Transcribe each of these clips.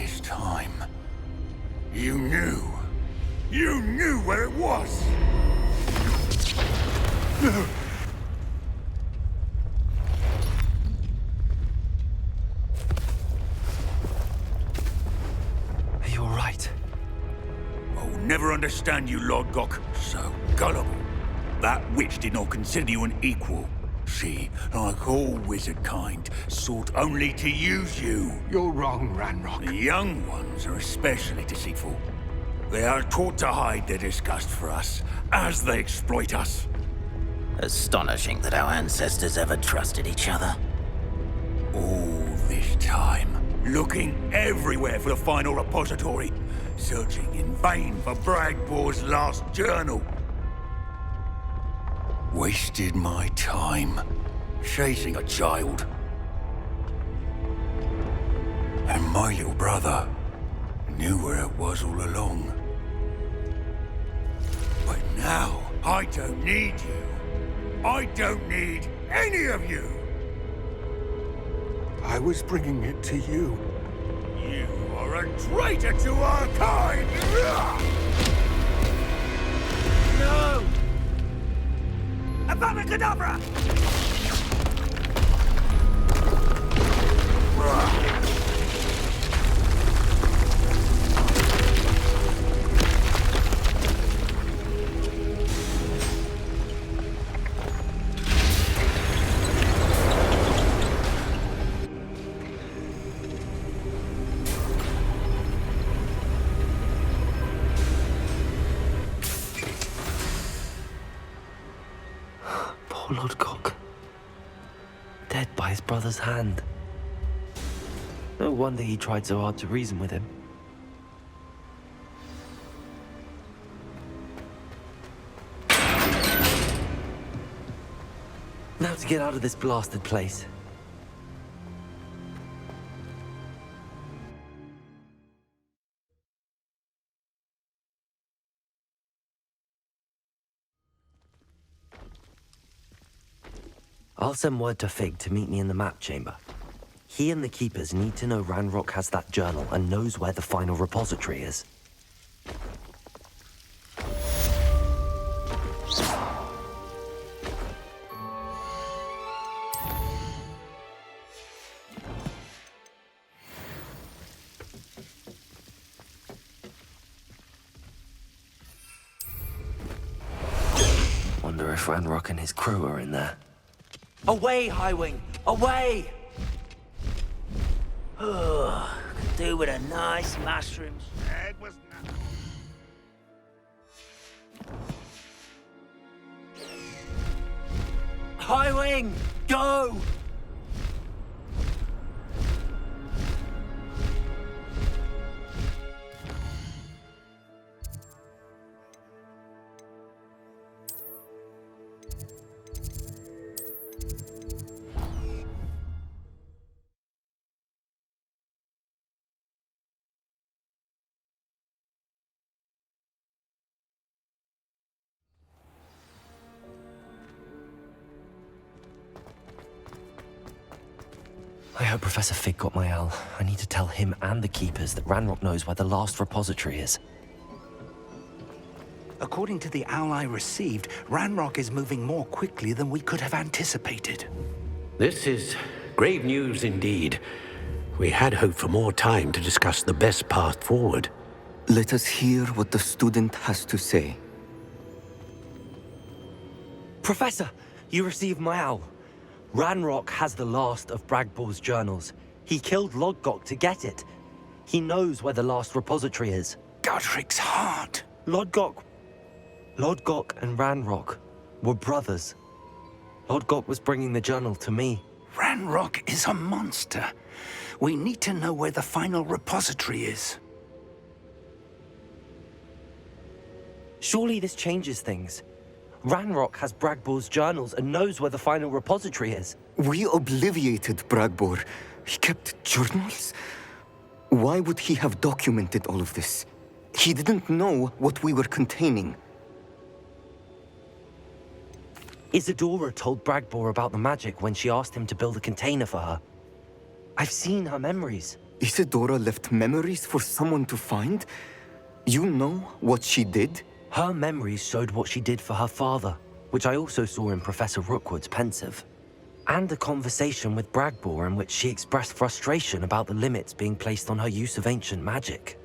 this time. You knew. You knew where it was! Are you alright? I'll never understand you, Lord Gok. So gullible. That witch did not consider you an equal. She, like all wizard kind, sought only to use you. You're wrong, Ranrock. The young ones are especially deceitful. They are taught to hide their disgust for us, as they exploit us. Astonishing that our ancestors ever trusted each other. All this time, looking everywhere for the final repository, searching in vain for Bragbor's last journal. Wasted my time, chasing a child. And my little brother knew where it was all along. But now, I don't need you. I don't need any of you! I was bringing it to you. You are a traitor to our kind! No! Avada-kedavra! Poor Lord Gok. Dead by his brother's hand. No wonder he tried so hard to reason with him. Now to get out of this blasted place. I'll send word to Fig to meet me in the map chamber. He and the Keepers need to know Ranrock has that journal and knows where the final repository is. Wonder if Ranrock and his crew are in there. Away, Highwing! Away! Could do with a nice mushroom. It was not... Highwing! Go! I hope Professor Fig got my owl. I need to tell him and the Keepers that Ranrock knows where the last repository is. According to the owl I received, Ranrock is moving more quickly than we could have anticipated. This is grave news indeed. We had hoped for more time to discuss the best path forward. Let us hear what the student has to say. Professor, you received my owl. Ranrock has the last of Bragbor's journals. He killed Lodgok to get it. He knows where the last repository is. Godric's heart. Lodgok and Ranrock were brothers. Lodgok was bringing the journal to me. Ranrock is a monster. We need to know where the final repository is. Surely this changes things. Ranrock has Bragbor's journals and knows where the final repository is. We obliviated Bragbor. He kept journals? Why would he have documented all of this? He didn't know what we were containing. Isadora told Bragbor about the magic when she asked him to build a container for her. I've seen her memories. Isadora left memories for someone to find? You know what she did? Her memories showed what she did for her father, which I also saw in Professor Rookwood's pensive. And a conversation with Bragbor in which she expressed frustration about the limits being placed on her use of ancient magic.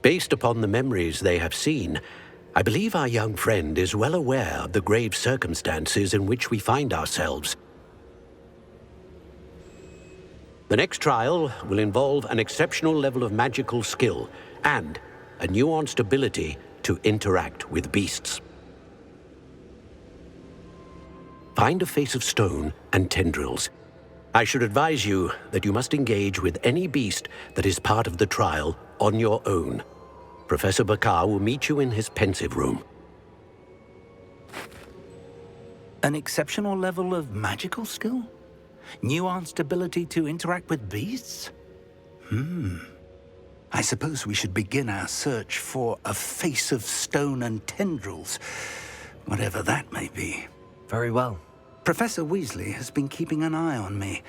Based upon the memories they have seen, I believe our young friend is well aware of the grave circumstances in which we find ourselves. The next trial will involve an exceptional level of magical skill and a nuanced ability to interact with beasts. Find a face of stone and tendrils. I should advise you that you must engage with any beast that is part of the trial on your own. Professor Bakar will meet you in his pensive room. An exceptional level of magical skill? Nuanced ability to interact with beasts? I suppose we should begin our search for a face of stone and tendrils, whatever that may be. Very well. Professor Weasley has been keeping an eye on me.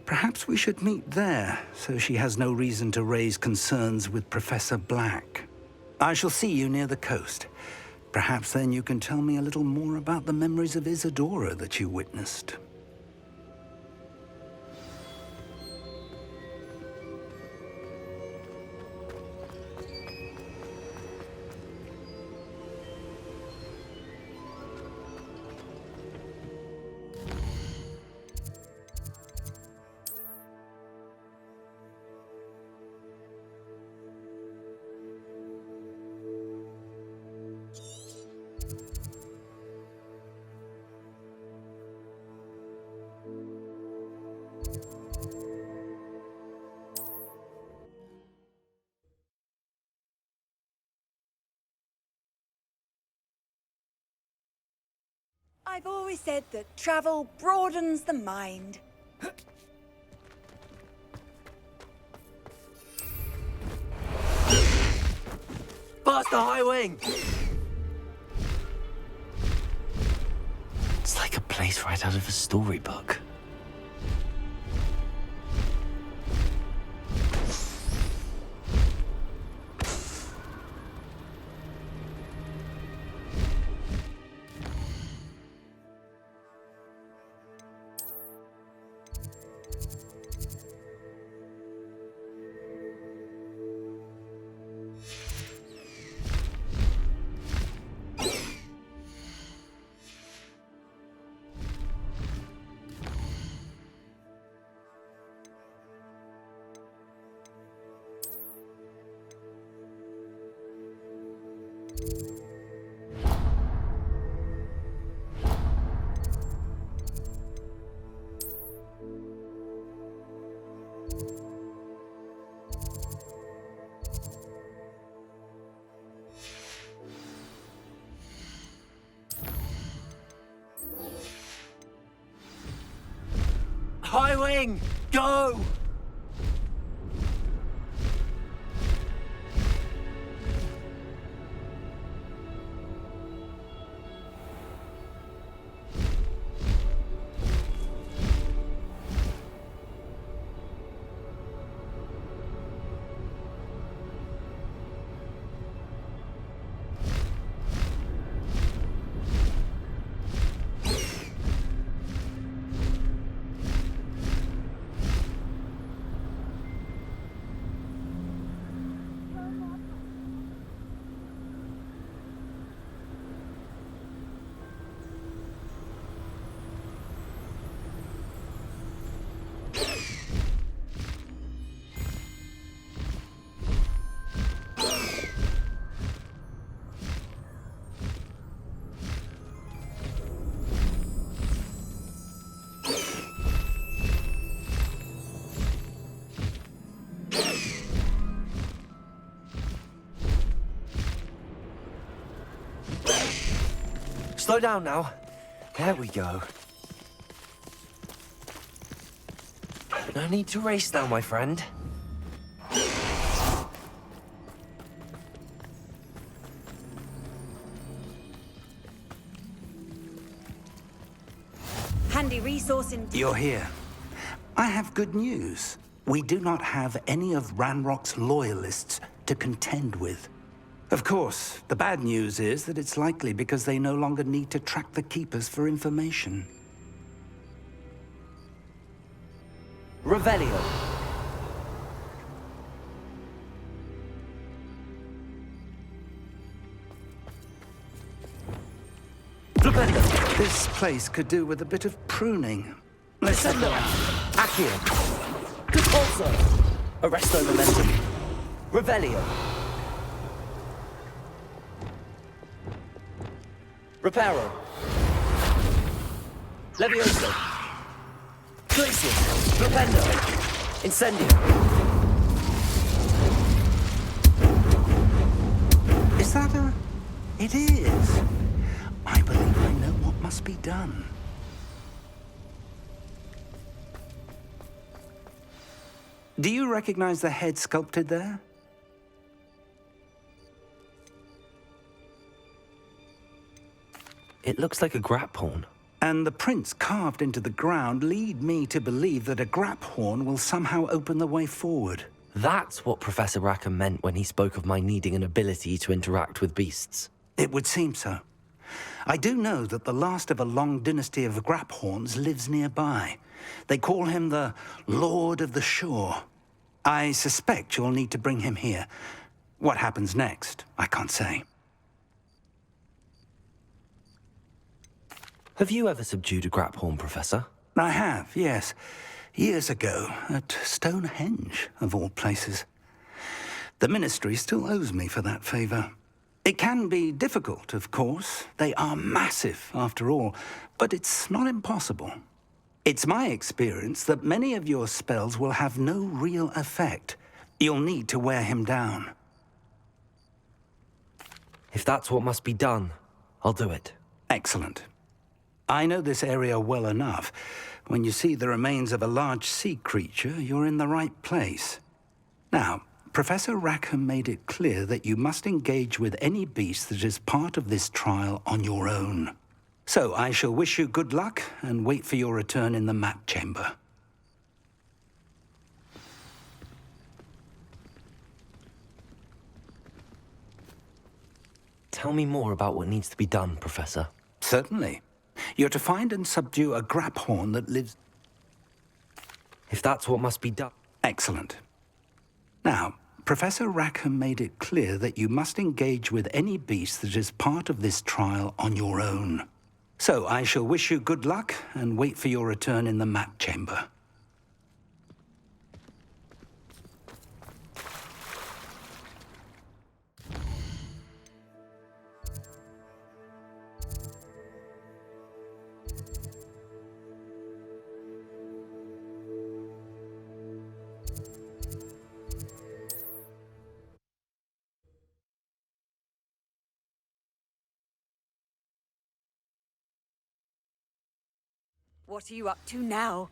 Perhaps we should meet there, so she has no reason to raise concerns with Professor Black. I shall see you near the coast. Perhaps then you can tell me a little more about the memories of Isadora that you witnessed. I've always said that travel broadens the mind. Faster, High Wing! It's like a place right out of a storybook. High Wing, go! Slow down now. There we go. No need to race now, my friend. Handy resource in... You're here. I have good news. We do not have any of Ranrock's loyalists to contend with. Of course, the bad news is that it's likely because they no longer need to track the Keepers for information. Revelio. Flipendo. This place could do with a bit of pruning. Let's head around. Accio. Repulsor. Arresto Momentum. Revelio. Reparo. Levioso. Glacius. Flipendo. Incendio. Is that a... It is. I believe I know what must be done. Do you recognize the head sculpted there? It looks like a grap horn. And the prints carved into the ground lead me to believe that a grap horn will somehow open the way forward. That's what Professor Rackham meant when he spoke of my needing an ability to interact with beasts. It would seem so. I do know that the last of a long dynasty of grap horns lives nearby. They call him the Lord of the Shore. I suspect you'll need to bring him here. What happens next, I can't say. Have you ever subdued a grap horn, Professor? I have, yes. Years ago, at Stonehenge, of all places. The Ministry still owes me for that favor. It can be difficult, of course. They are massive, after all, but it's not impossible. It's my experience that many of your spells will have no real effect. You'll need to wear him down. If that's what must be done, I'll do it. Excellent. I know this area well enough. When you see the remains of a large sea creature, you're in the right place. Now, Professor Rackham made it clear that you must engage with any beast that is part of this trial on your own. So I shall wish you good luck and wait for your return in the map chamber. Tell me more about what needs to be done, Professor. Certainly. You're to find and subdue a grap horn that lives... If that's what must be done... Excellent. Now, Professor Rackham made it clear that you must engage with any beast that is part of this trial on your own. So I shall wish you good luck and wait for your return in the map chamber. What are you up to now?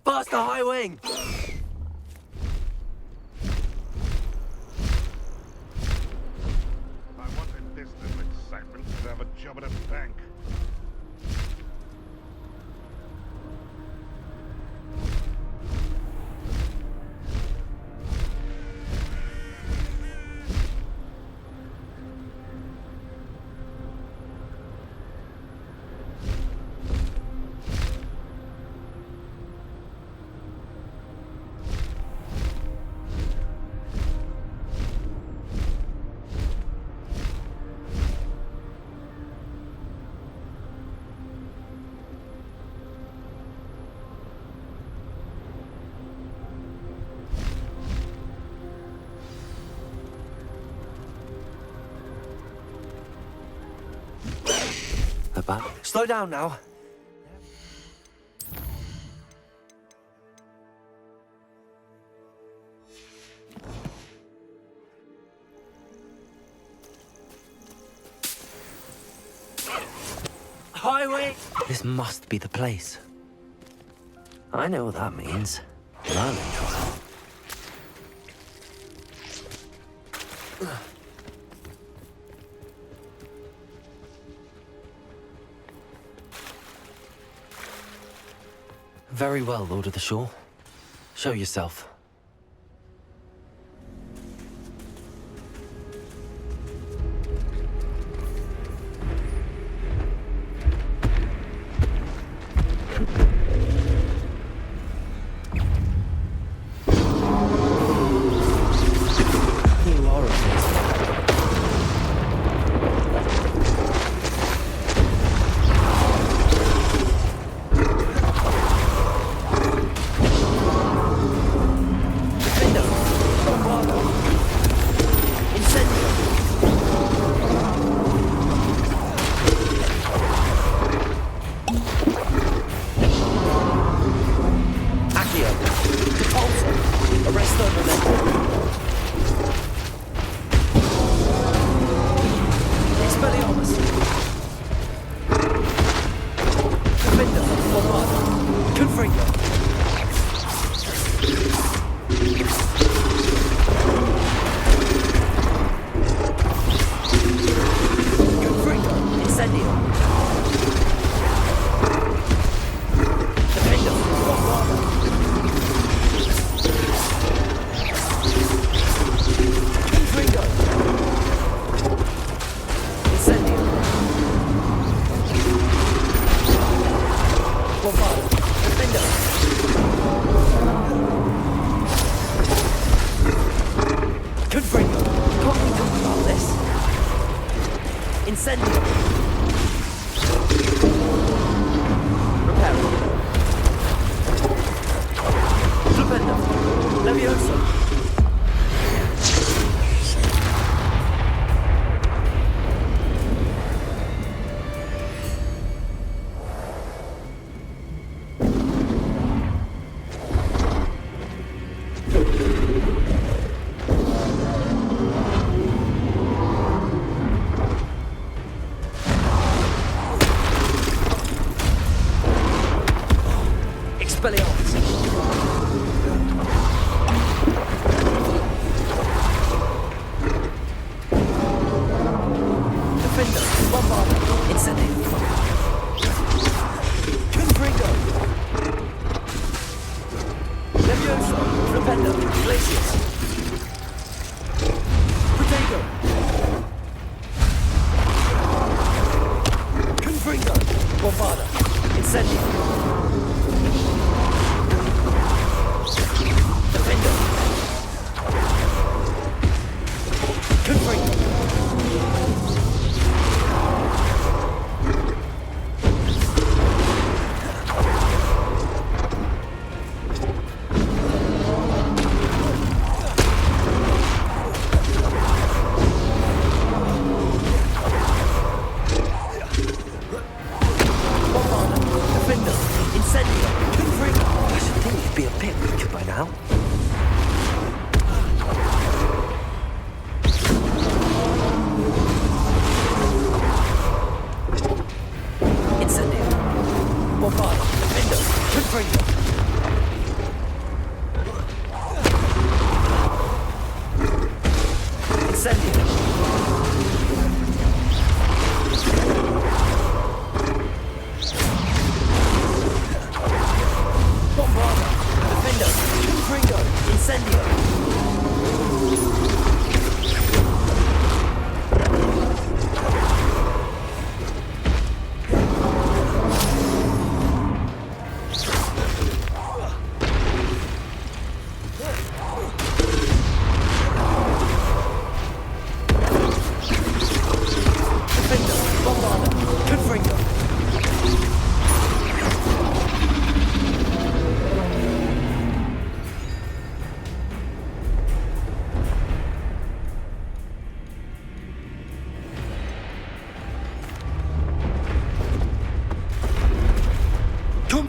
Faster, High Wing! I wanted this little excitement to have a job at a bank. Slow down now. way! This must be the place. I know what that means. Merlin trial. Very well, Lord of the Shore. Show yourself. You are amazing.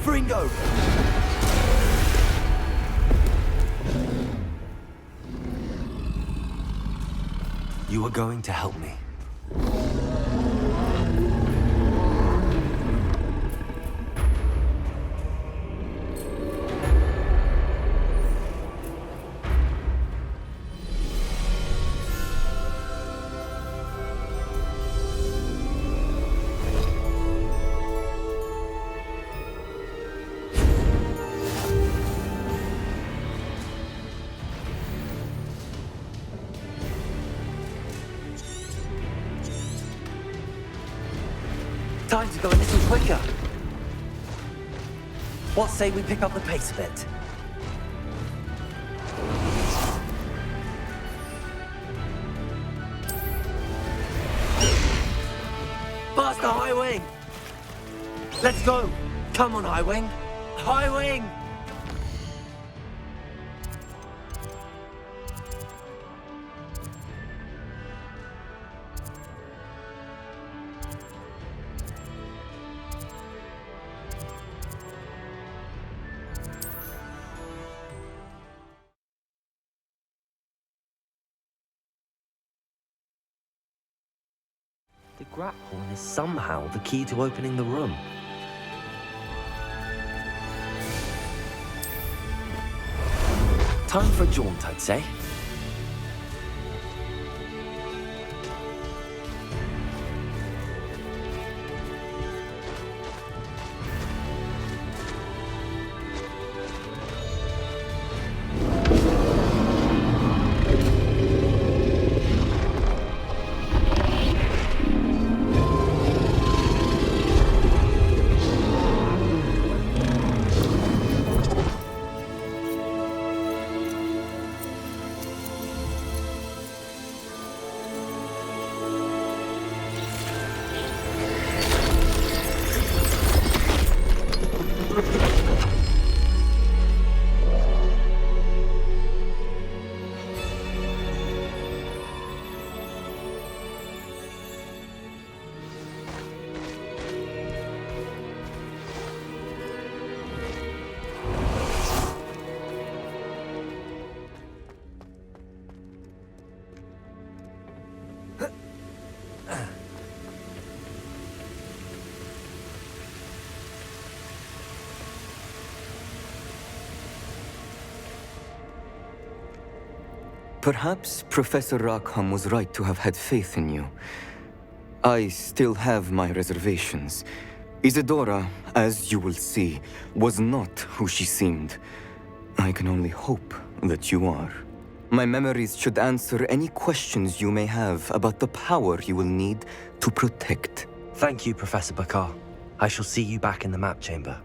Confringo! You are going to help me. Time to go a little quicker. What say we pick up the pace a bit? Faster, High Wing! Let's go! Come on, High Wing! High Wing! The grapple is somehow the key to opening the room. Time for a jaunt, I'd say. Perhaps Professor Rackham was right to have had faith in you. I still have my reservations. Isadora, as you will see, was not who she seemed. I can only hope that you are. My memories should answer any questions you may have about the power you will need to protect. Thank you, Professor Bakar. I shall see you back in the map chamber.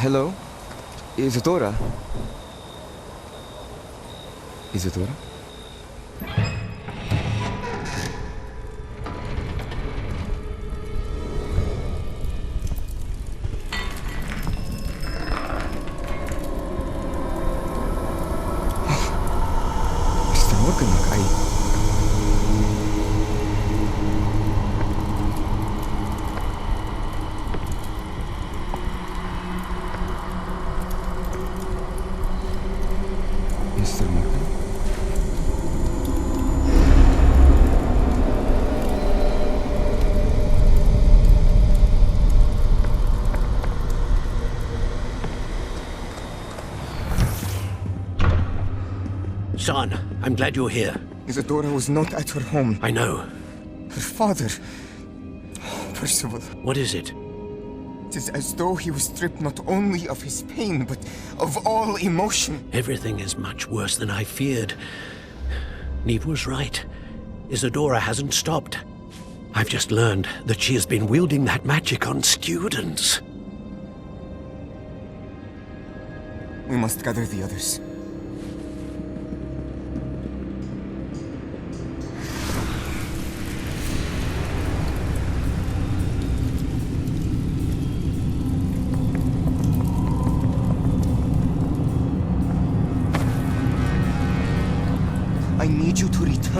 Hello? Isadora? Isadora? Mr. Morgan, Mr. Morgan? Son, I'm glad you're here. Isadora was not at her home. I know. Her father... Percival. What is it? It is as though he was stripped not only of his pain, but of all emotion. Everything is much worse than I feared. Neve was right. Isadora hasn't stopped. I've just learned that she has been wielding that magic on students. We must gather the others.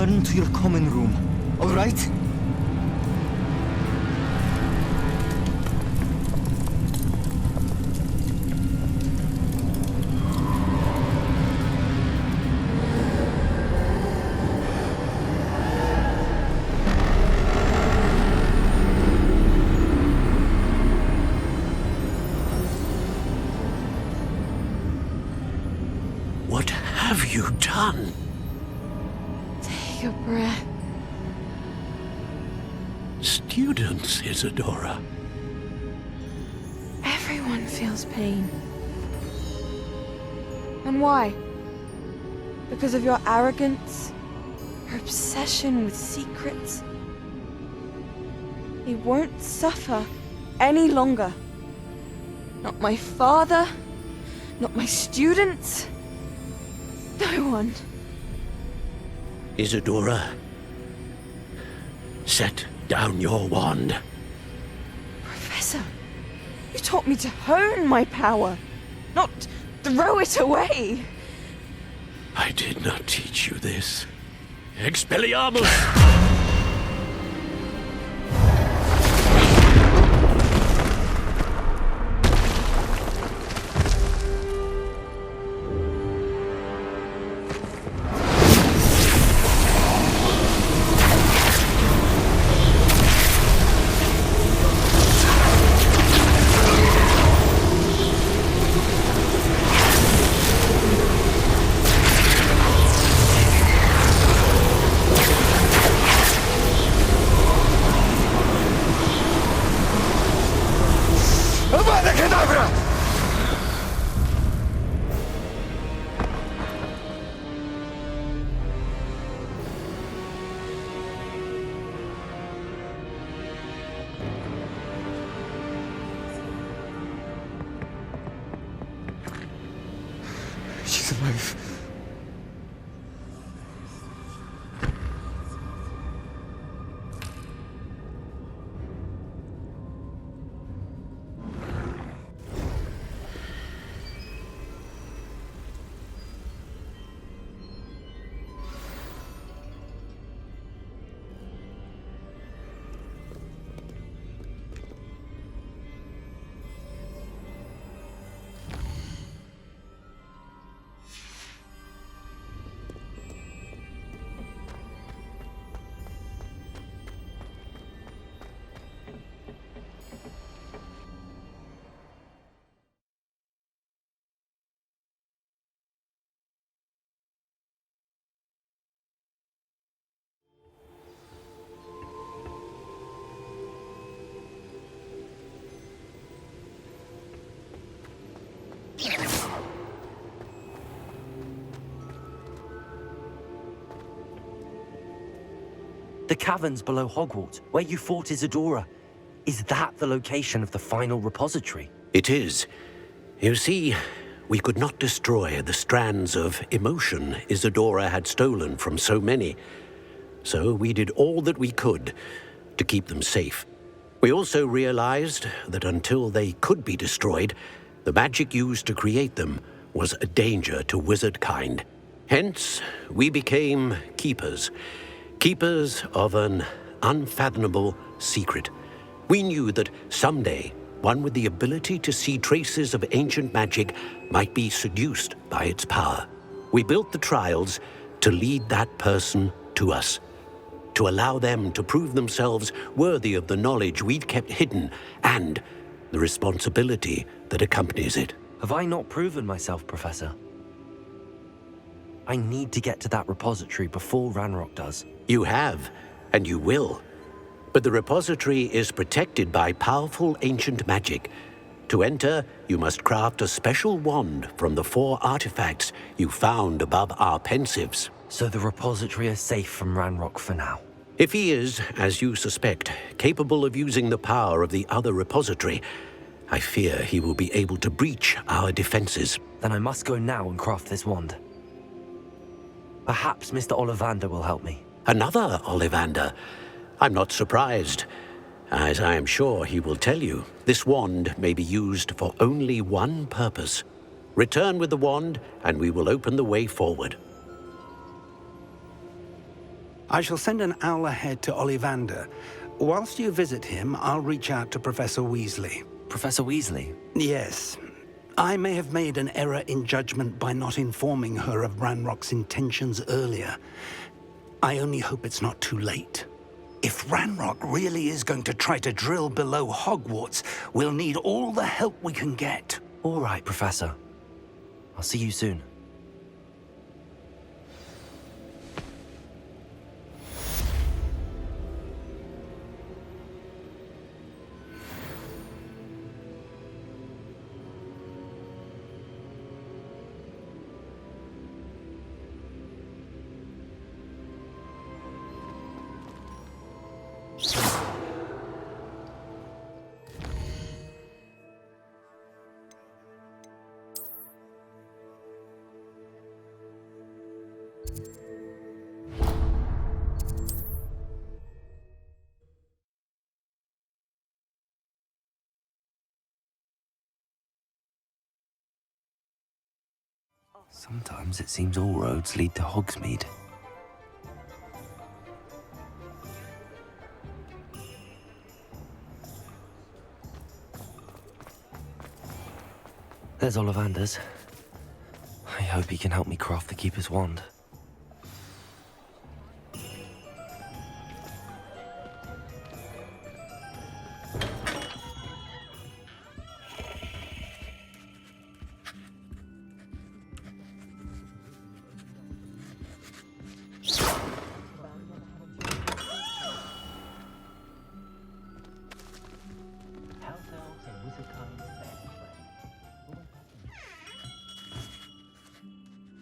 return to your common room, all right? What have you done? Take a breath. Students, Isadora. Everyone feels pain. And why? Because of your arrogance? Your obsession with secrets? He won't suffer any longer. Not my father, not my students, no one. Isadora, set down your wand. Professor, you taught me to hone my power, not throw it away. I did not teach you this. Expelliarmus! She's alive. The caverns below Hogwarts, where you fought Isadora. Is that the location of the final repository? It is. You see, we could not destroy the strands of emotion Isadora had stolen from so many. So we did all that we could to keep them safe. We also realized that until they could be destroyed, the magic used to create them was a danger to wizard kind. Hence, we became keepers. Keepers of an unfathomable secret. We knew that someday, one with the ability to see traces of ancient magic might be seduced by its power. We built the trials to lead that person to us, to allow them to prove themselves worthy of the knowledge we'd kept hidden and the responsibility that accompanies it. Have I not proven myself, Professor? I need to get to that repository before Ranrock does. You have, and you will. But the repository is protected by powerful ancient magic. To enter, you must craft a special wand from the 4 artifacts you found above our pensives. So the repository is safe from Ranrock for now. If he is, as you suspect, capable of using the power of the other repository, I fear he will be able to breach our defenses. Then I must go now and craft this wand. Perhaps Mr. Ollivander will help me. Another Ollivander? I'm not surprised. As I am sure he will tell you, this wand may be used for only one purpose. Return with the wand, and we will open the way forward. I shall send an owl ahead to Ollivander. Whilst you visit him, I'll reach out to Professor Weasley. Professor Weasley? Yes. I may have made an error in judgment by not informing her of Ranrock's intentions earlier. I only hope it's not too late. If Ranrock really is going to try to drill below Hogwarts, we'll need all the help we can get. All right, Professor. I'll see you soon. Sometimes it seems all roads lead to Hogsmeade. There's Ollivander's. I hope he can help me craft the Keeper's wand.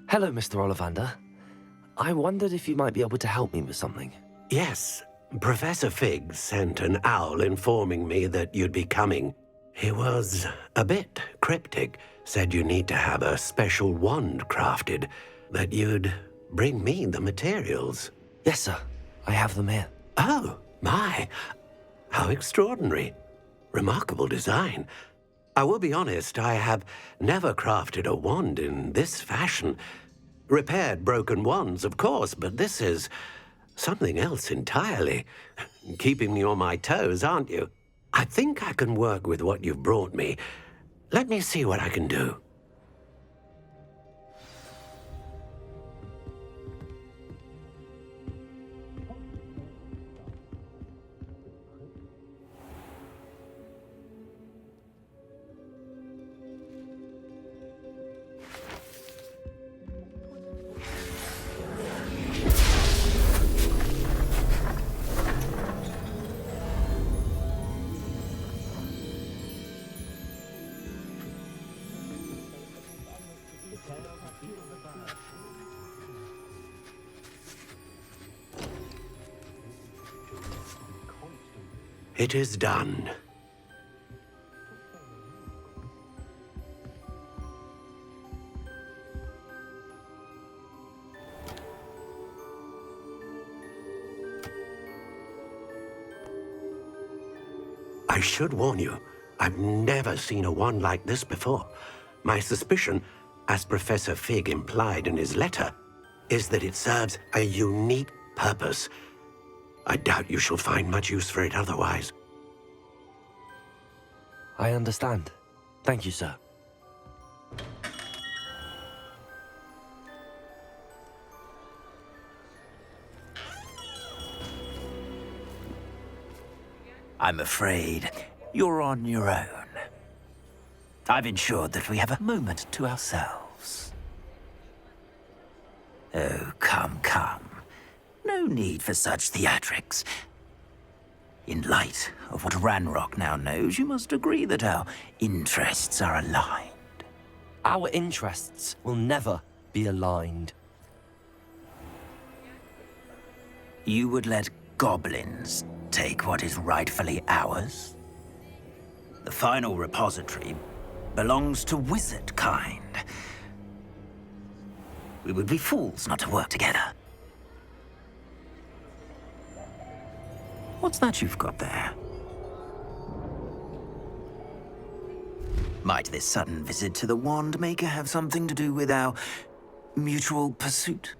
Hello, Mr. Ollivander. I wondered if you might be able to help me with something. Yes, Professor Fig sent an owl informing me that you'd be coming. He was a bit cryptic, said you need to have a special wand crafted, that you'd bring me the materials. Yes, sir. I have them here. Oh, my. How extraordinary. Remarkable design. I will be honest, I have never crafted a wand in this fashion. Repaired broken wands, of course, but this is something else entirely. Keeping me on my toes, aren't you? I think I can work with what you've brought me. Let me see what I can do. It is done. I should warn you, I've never seen a wand like this before. My suspicion, as Professor Fig implied in his letter, is that it serves a unique purpose. I doubt you shall find much use for it otherwise. I understand. Thank you, sir. I'm afraid you're on your own. I've ensured that we have a moment to ourselves. Oh, come, come. No need for such theatrics. In light of what Ranrock now knows, you must agree that our interests are aligned. Our interests will never be aligned. You would let goblins take what is rightfully ours? The final repository belongs to wizard kind. We would be fools not to work together. What's that you've got there? Might this sudden visit to the Wand Maker have something to do with our mutual pursuit?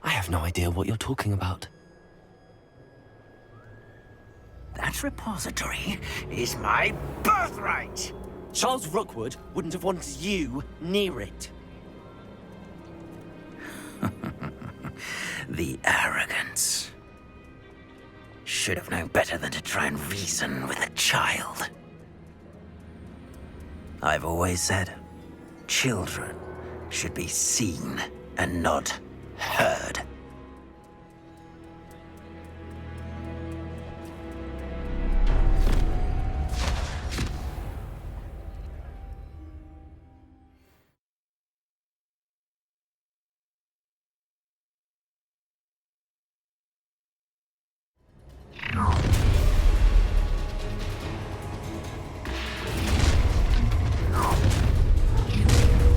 I have no idea what you're talking about. That repository is my birthright! Charles Rookwood wouldn't have wanted you near it. The arrogance. Should have known better than to try and reason with a child. I've always said, children should be seen and not heard.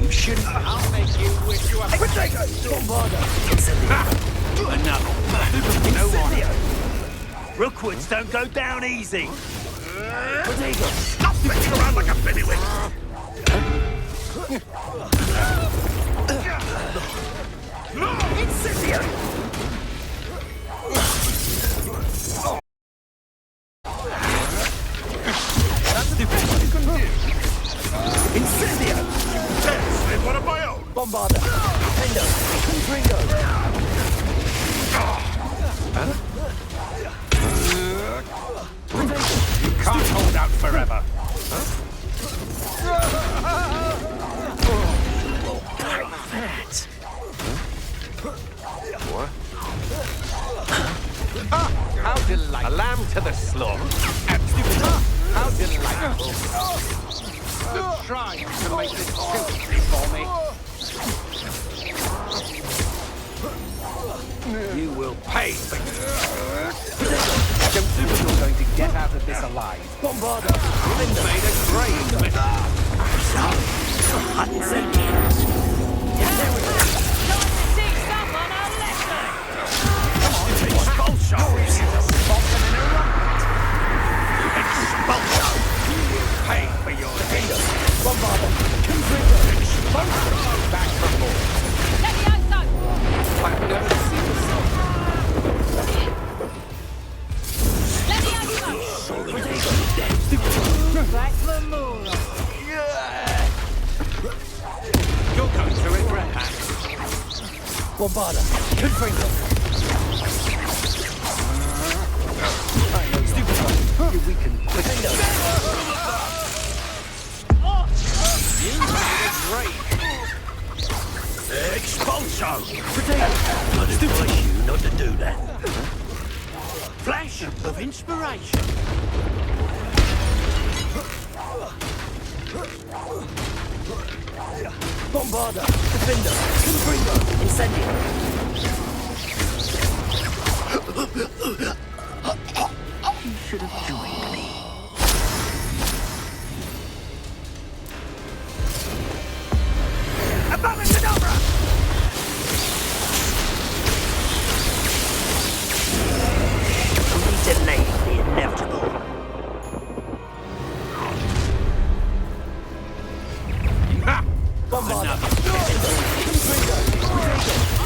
You shouldn't. I'll make you wish you were. Another. No one. Rookwoods don't go down easy. Stop messing around like a pennywit. Incendio! That's the best you can do. Incendio! Yes, I've one of my own. Bombarder! Fender! Confringo! You can't hold out forever. That! How delightful. A lamb to the slaughter. How delightful. You're trying to make this filthy for me. You will pay for it. Don't think you're going to get out of this alive. Bombarder! You've made a grave mess. Expulsion! Bottom in a rocket! Expulsion! You will pay for your deeds! Bombarder! Confringo! Expulsion! Back from more! I've never seen the sun. You're going to regret that. Bombarder! Confringo! You weaken quickly. You made a great. Expulsion! I'd advise you not to do that. Flash of inspiration. Bombarder! Defender! Confringo! Incendio! You should have joined me. Abominadabra! We delayed the inevitable. Bombarder!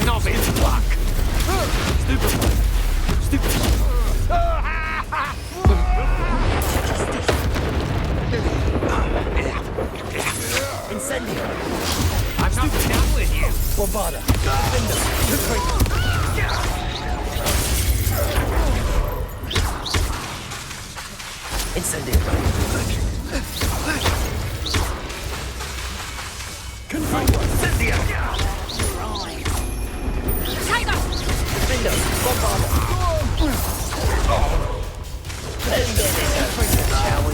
Novice luck. Incendio! I'm not done with you. Bombarder! Defender! Confringo! Incendio! Confringo! Cynthia! Defender! Bombarder! Shall we?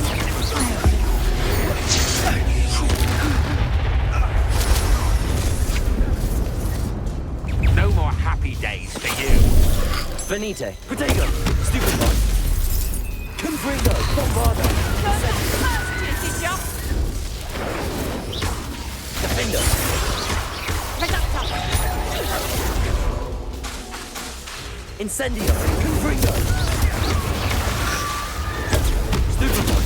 No more happy days for you. Venite! Protego! Stupefy! Confringo! Bombarder! Defender! Incendio! Confringo! Stupefy!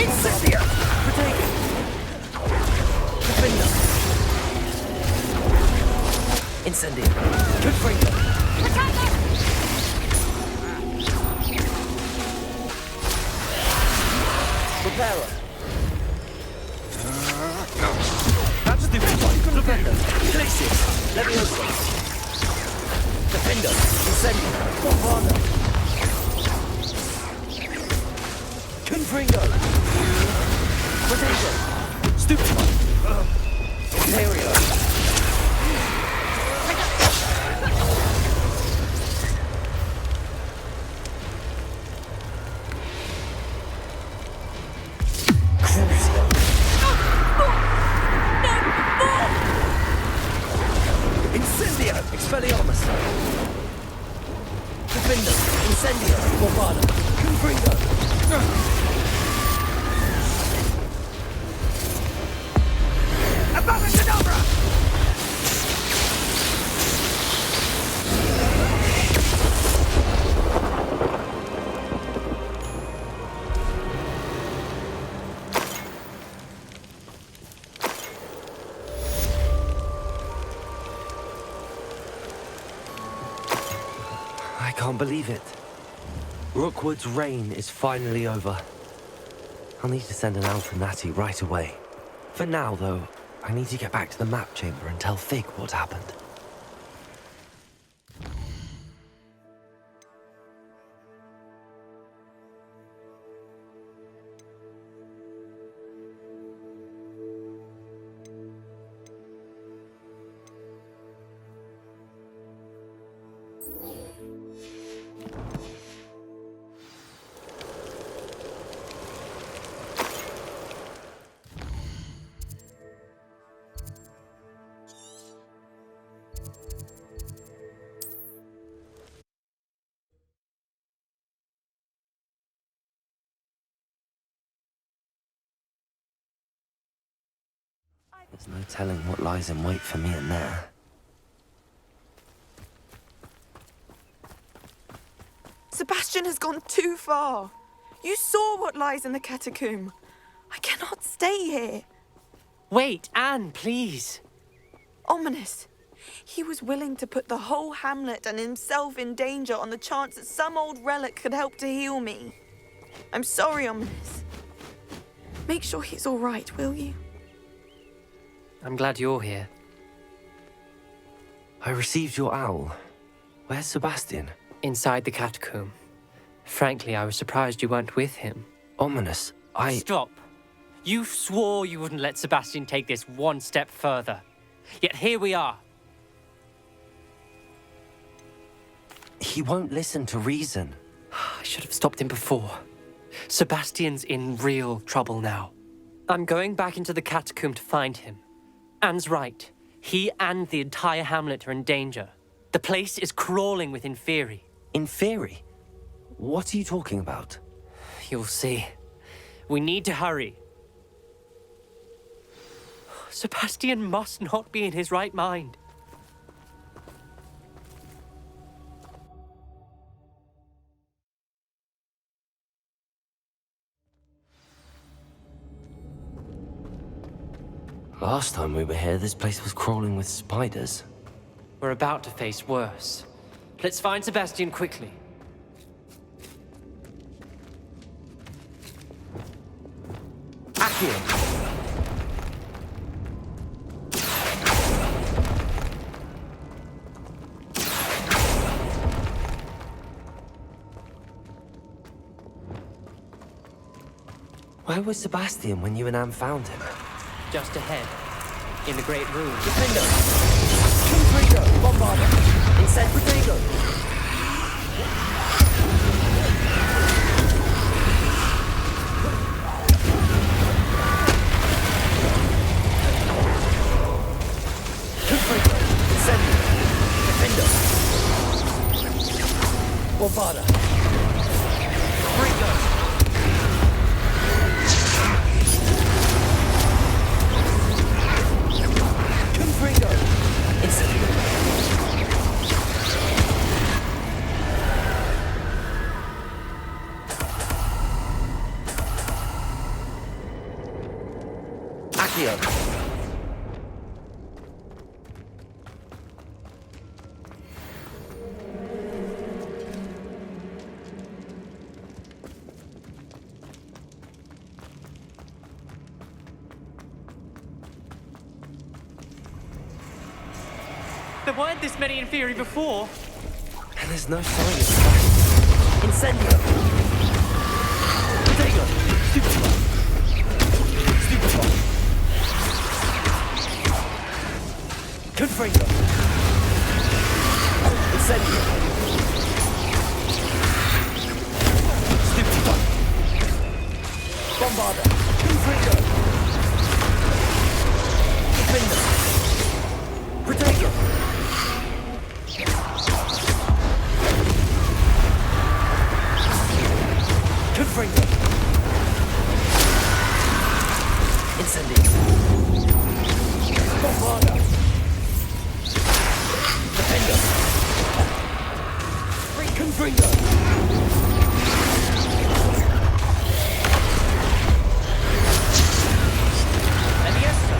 Incendio! Protego! Defender! Incendio. Confringo. Reparo. That's the one. Defender. Glacius. Leviosa. Defender. Incendio. Bombarda. Confringo. Potato. Stupefy. Ontario. Incendio! Expelliarmus! Defender! Incendio! Bombarda! Confringo! Above-and-Cadabra! I can't believe it. Rookwood's reign is finally over. I'll need to send an Owl to Natty right away. For now, though, I need to get back to the map chamber and tell Fig what happened. There's no telling what lies in wait for me in there. Sebastian has gone too far. You saw what lies in the catacomb. I cannot stay here. Wait, Anne, please. Ominous. He was willing to put the whole hamlet and himself in danger on the chance that some old relic could help to heal me. I'm sorry, Ominous. Make sure he's all right, will you? I'm glad you're here. I received your owl. Where's Sebastian? Inside the catacomb. Frankly, I was surprised you weren't with him. Ominous, Stop. You swore you wouldn't let Sebastian take this one step further. Yet here we are. He won't listen to reason. I should have stopped him before. Sebastian's in real trouble now. I'm going back into the catacomb to find him. Anne's right. He and the entire hamlet are in danger. The place is crawling with Inferi. Inferi? What are you talking about? You'll see. We need to hurry. Sebastian must not be in his right mind. Last time we were here, this place was crawling with spiders. We're about to face worse. Let's find Sebastian quickly. Accio! Where was Sebastian when you and Anne found him? Just ahead, in the Great Room. Defender! Confringo! Bombarda! Incend Potato! Confringo! Incendio! Defender! Bombarda! Confringo! There weren't this many in theory before. And there's no sign of Sebastian. Incendio! Potato! Stupefy! Stupefy! Confringo! Incendio! Stupefy! Bombarda! Confringo! Defender! Potato! Confringo! Incendio! Bombarda! Defender! Confringo! Iniesta!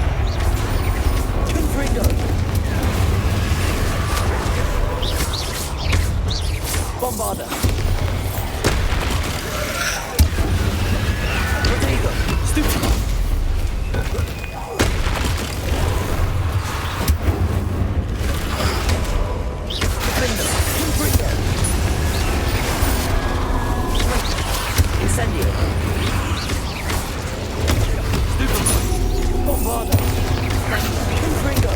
Confringo! Bombarda! Potato! Stupefy! Defender! Confringo! Incendio! Stupefy! Bombarda! Confringo!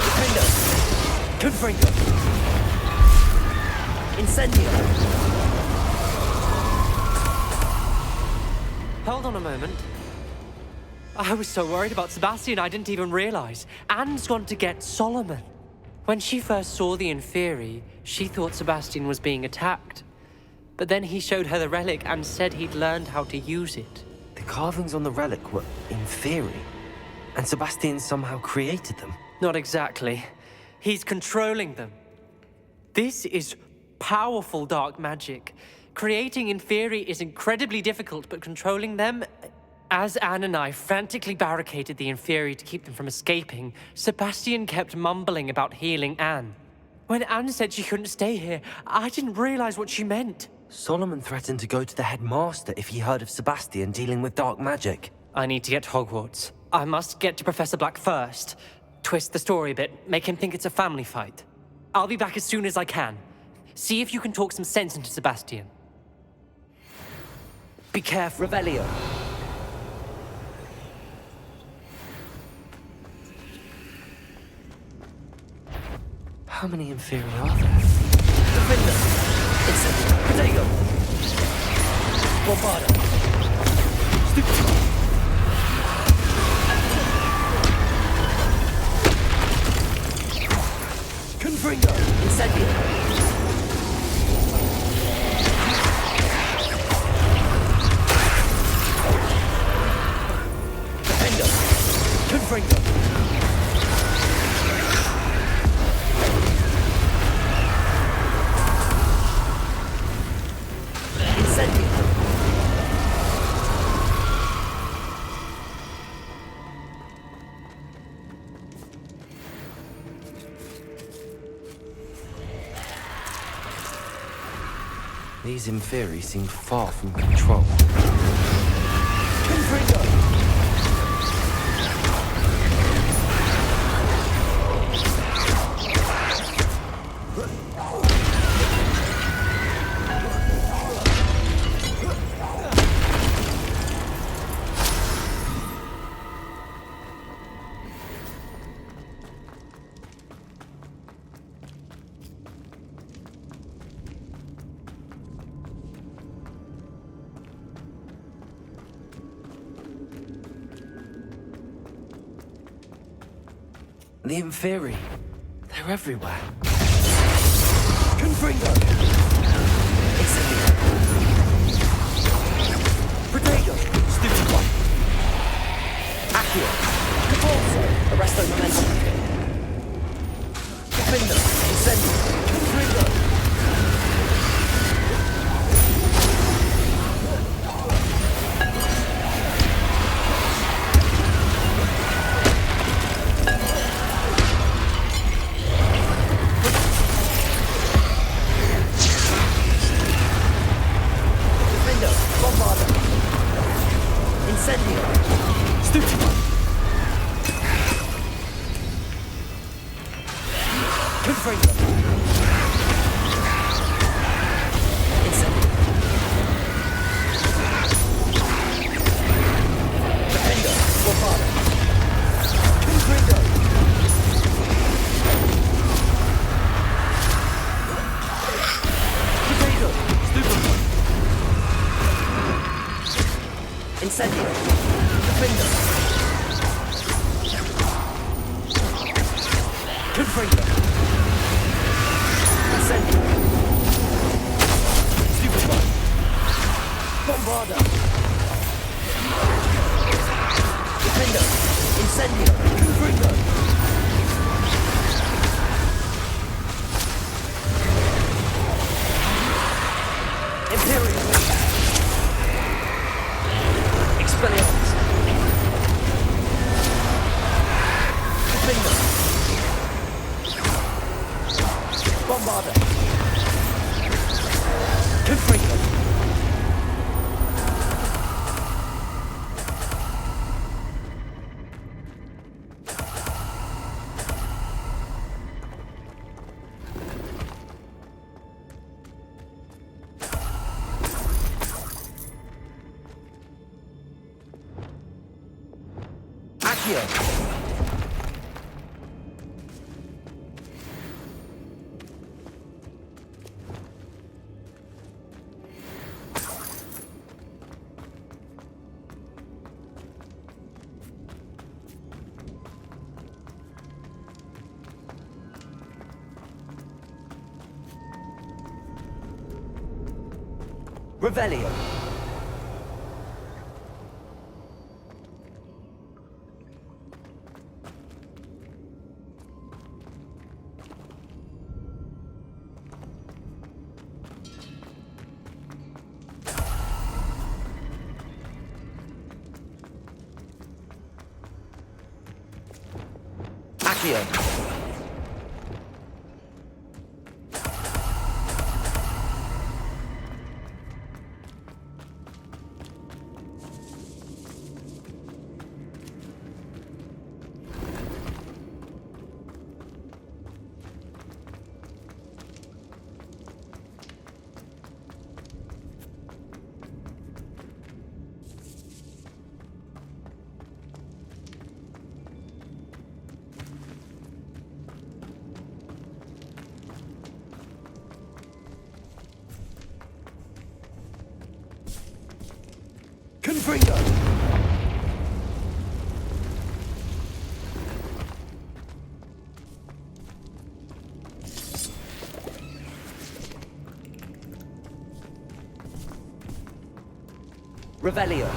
Defender! Confringo! Incendio! Hold on a moment. I was so worried about Sebastian I didn't even realize. Anne's gone to get Solomon. When she first saw the Inferi, she thought Sebastian was being attacked. But then he showed her the relic and said he'd learned how to use it. The carvings on the relic were Inferi, and Sebastian somehow created them. Not exactly. He's controlling them. This is powerful dark magic. Creating Inferi is incredibly difficult, but controlling them... As Anne and I frantically barricaded the Inferi to keep them from escaping, Sebastian kept mumbling about healing Anne. When Anne said she couldn't stay here, I didn't realize what she meant. Solomon threatened to go to the headmaster if he heard of Sebastian dealing with dark magic. I need to get to Hogwarts. I must get to Professor Black first. Twist the story a bit, make him think it's a family fight. I'll be back as soon as I can. See if you can talk some sense into Sebastian. Be careful. Revelio. How many Inferi are there? Defender! Incendio! Potato! Bombarda! Stupefy! Confringo! Incendio! Defender! Confringo! These Inferi seem far from control. Confringo! The Inferi. They're everywhere. Confringo! Incendio! Potato! Stupefy! Accio! Capolso! Arresto momentum! Defender! Incendio! Confringo! Bombarda! Revelio. Accio. Confringo! Revelio.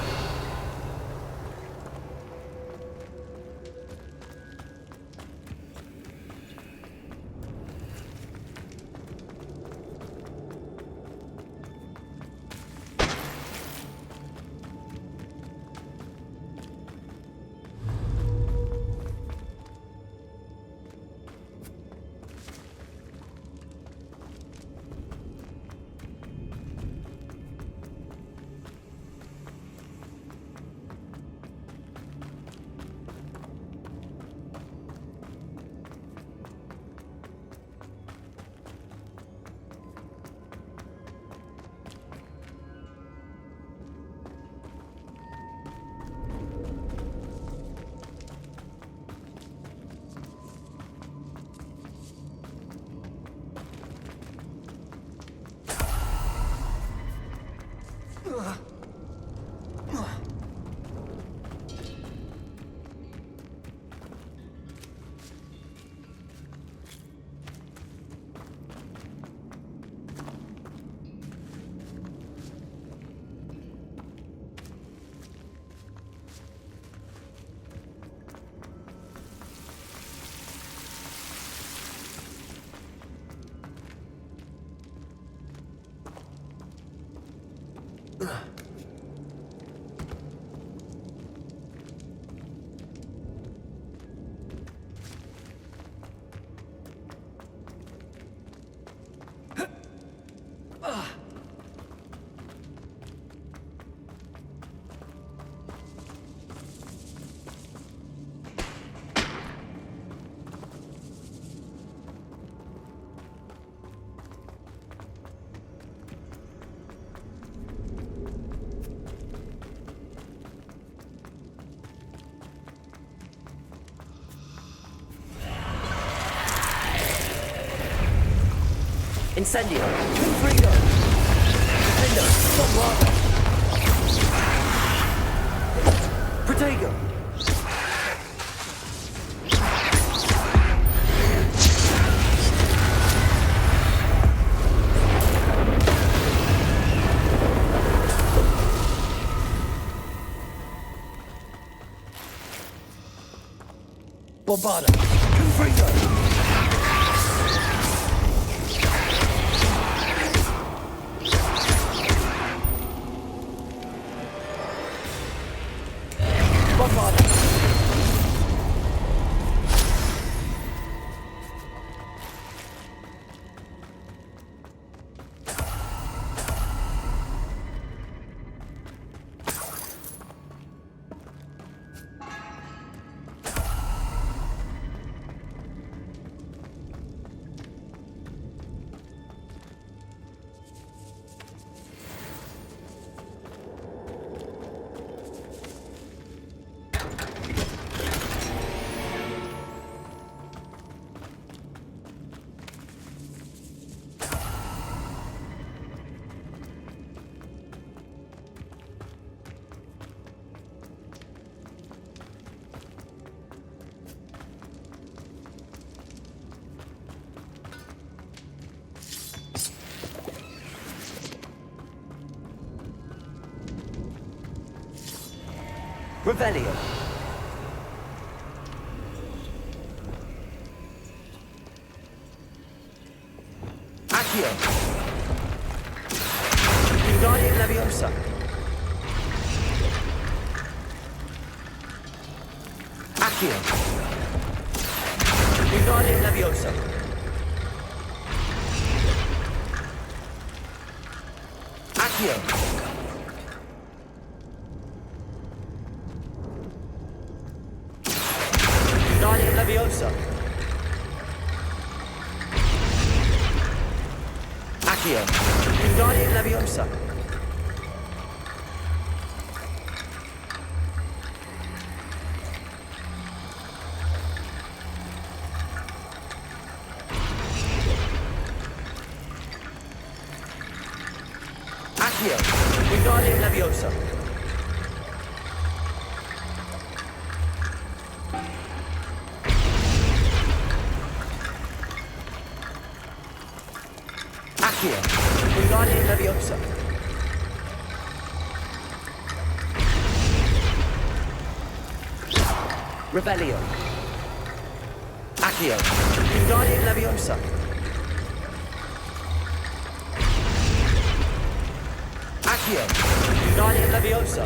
Incendio! Confringo! Defender! Bombardment! Protego! Bombarda! Confringo! Revelio. Accio. Wingardium Leviosa. Accio. Wingardium Leviosa. Accio. Wingardium Leviosa. Accio. Wingardium Leviosa. Accio. Wingardium Leviosa. Accio. Wingardium Leviosa. Revelio. Accio. Wingardium Leviosa. Accio. Wingardium Leviosa.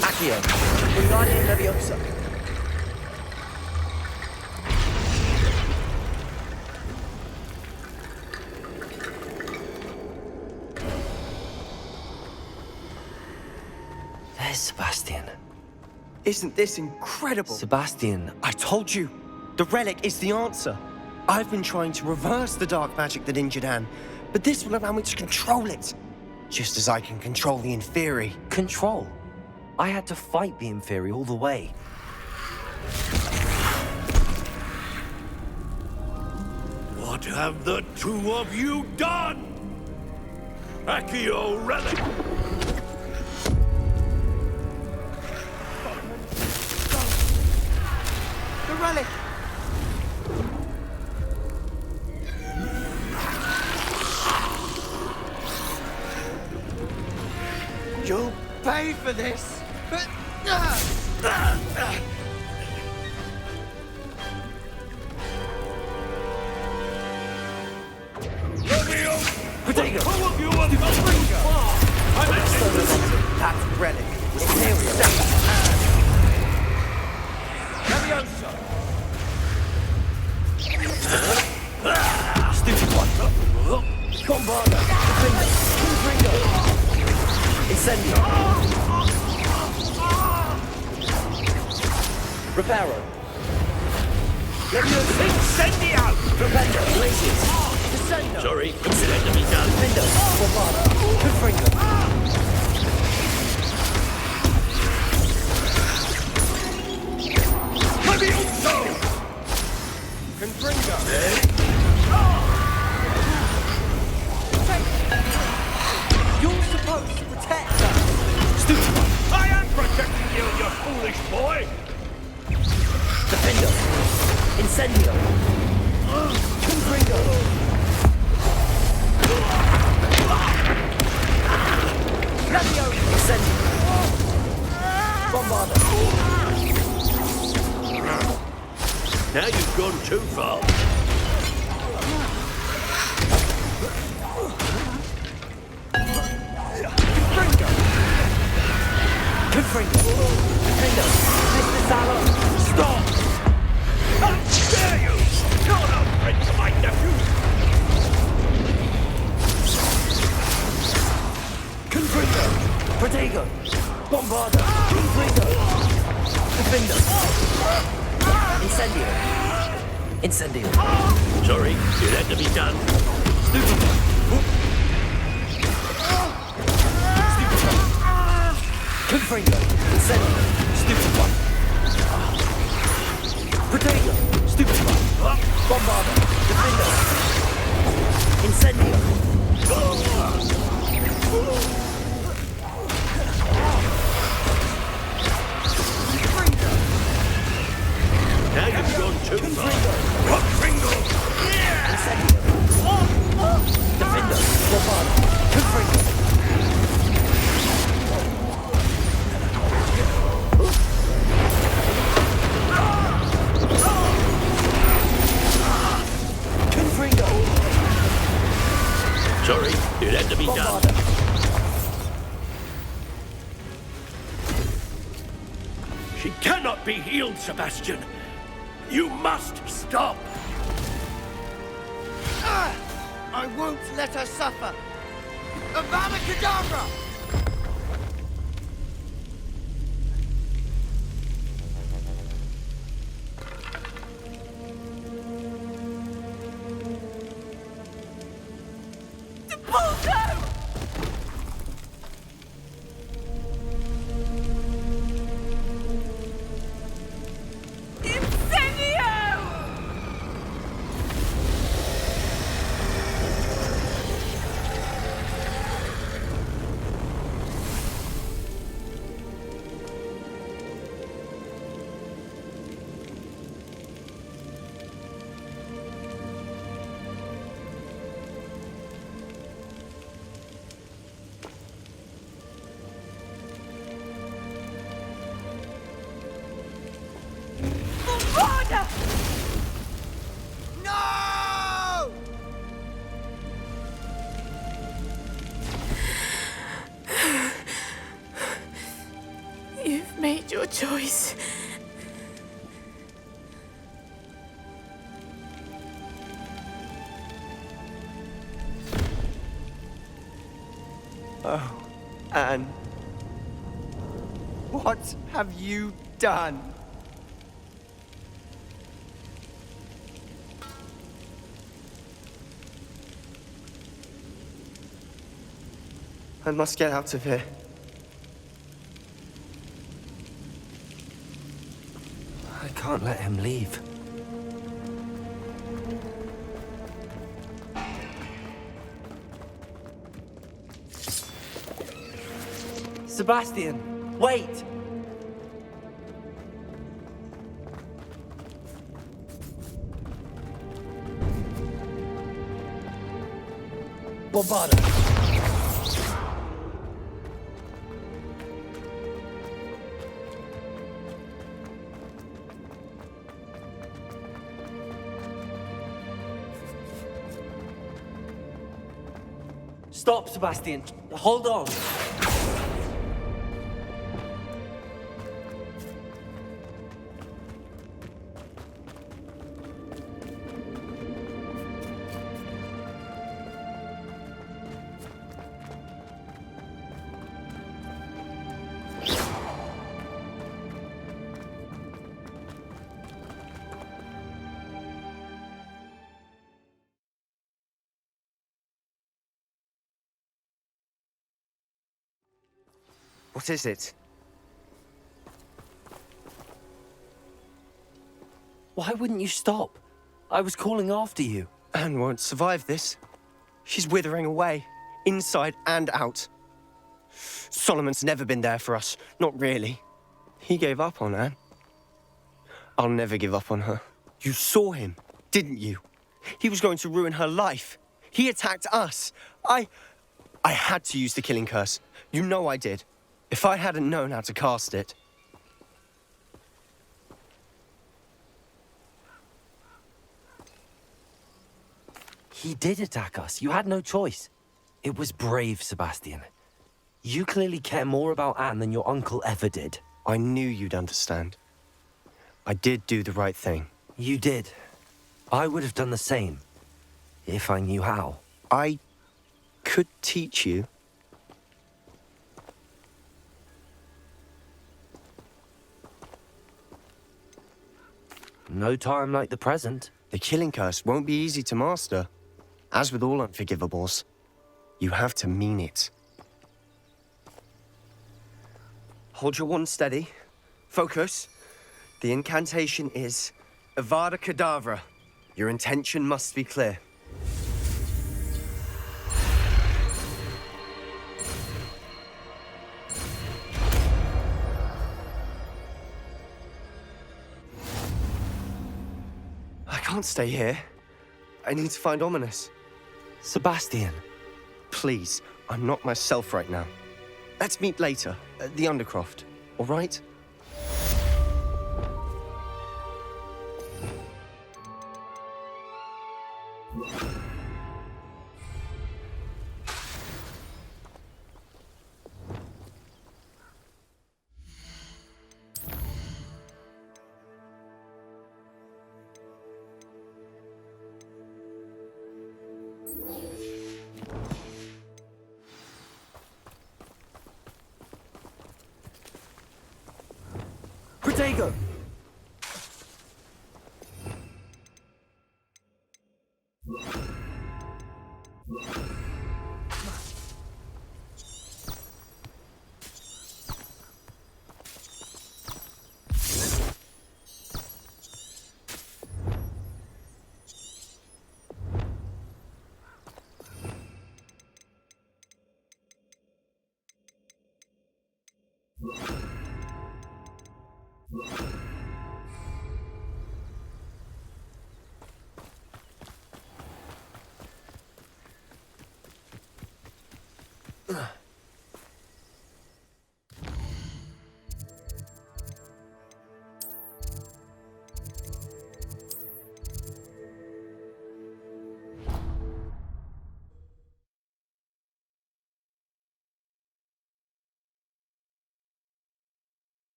Accio. Wingardium Leviosa. There's Sebastian. Isn't this incredible? Sebastian. I told you, the relic is the answer. I've been trying to reverse the dark magic that injured Anne, but this will allow me to control it. Just as I can control the Inferi. Control? I had to fight the Inferi all the way. What have the two of you done? Accio Relic! The relic! You'll pay for this! Protego! Who of you are the finger? That relic was clearly Leviosa! Stupid one. Bombarda! Confringo! Incendio! Reparo. Incendio! Propendo. Glacius. Descendo. Sorry, it's enemy done. Defendo. Bombado. Confringo. Levioso! Confringo! You're supposed to protect us. I am protecting you, you foolish boy! Defendo. Incendio. Confringo. Levio. Incendio. Bombado. Now you've gone too far. Confringo. Defendo. Mr. Salon. Stop! How dare you! You're no friend to my nephew! Confringo. Protego. Bombado. Confringo. Defendo. Incendio. Incendio. Sorry, it had to be done. Confringo. Incendio. Stupid one. Protego. Stupid one. Bombado. Defendo. Incendio. Now you've gone too far. Confringo! Incendio. Defendo. Bombado. Confringo. Confringo. Sorry, it had to be done. Bombado. She cannot be healed, Sebastian. You must stop. I won't let her suffer! Avada Kedavra! No! You've made your choice. Oh, Anne. What have you done? I must get out of here. I can't let him leave. Sebastian, wait! Bombado. Stop, Sebastian. Hold on. What is it? Why wouldn't you stop? I was calling after you. Anne won't survive this. She's withering away, inside and out. Solomon's never been there for us, not really. He gave up on Anne. I'll never give up on her. You saw him, didn't you? He was going to ruin her life. He attacked us. I had to use the killing curse. You know I did. If I hadn't known how to cast it. He did attack us. You had no choice. It was brave, Sebastian. You clearly care more about Anne than your uncle ever did. I knew you'd understand. I did do the right thing. You did. I would have done the same, if I knew how. I could teach you. No time like the present. The killing curse won't be easy to master. As with all unforgivables, you have to mean it. Hold your wand steady. Focus. The incantation is Avada Kedavra. Your intention must be clear. I can't stay here. I need to find Ominous. Sebastian. Please, I'm not myself right now. Let's meet later, at the Undercroft, all right? Protego!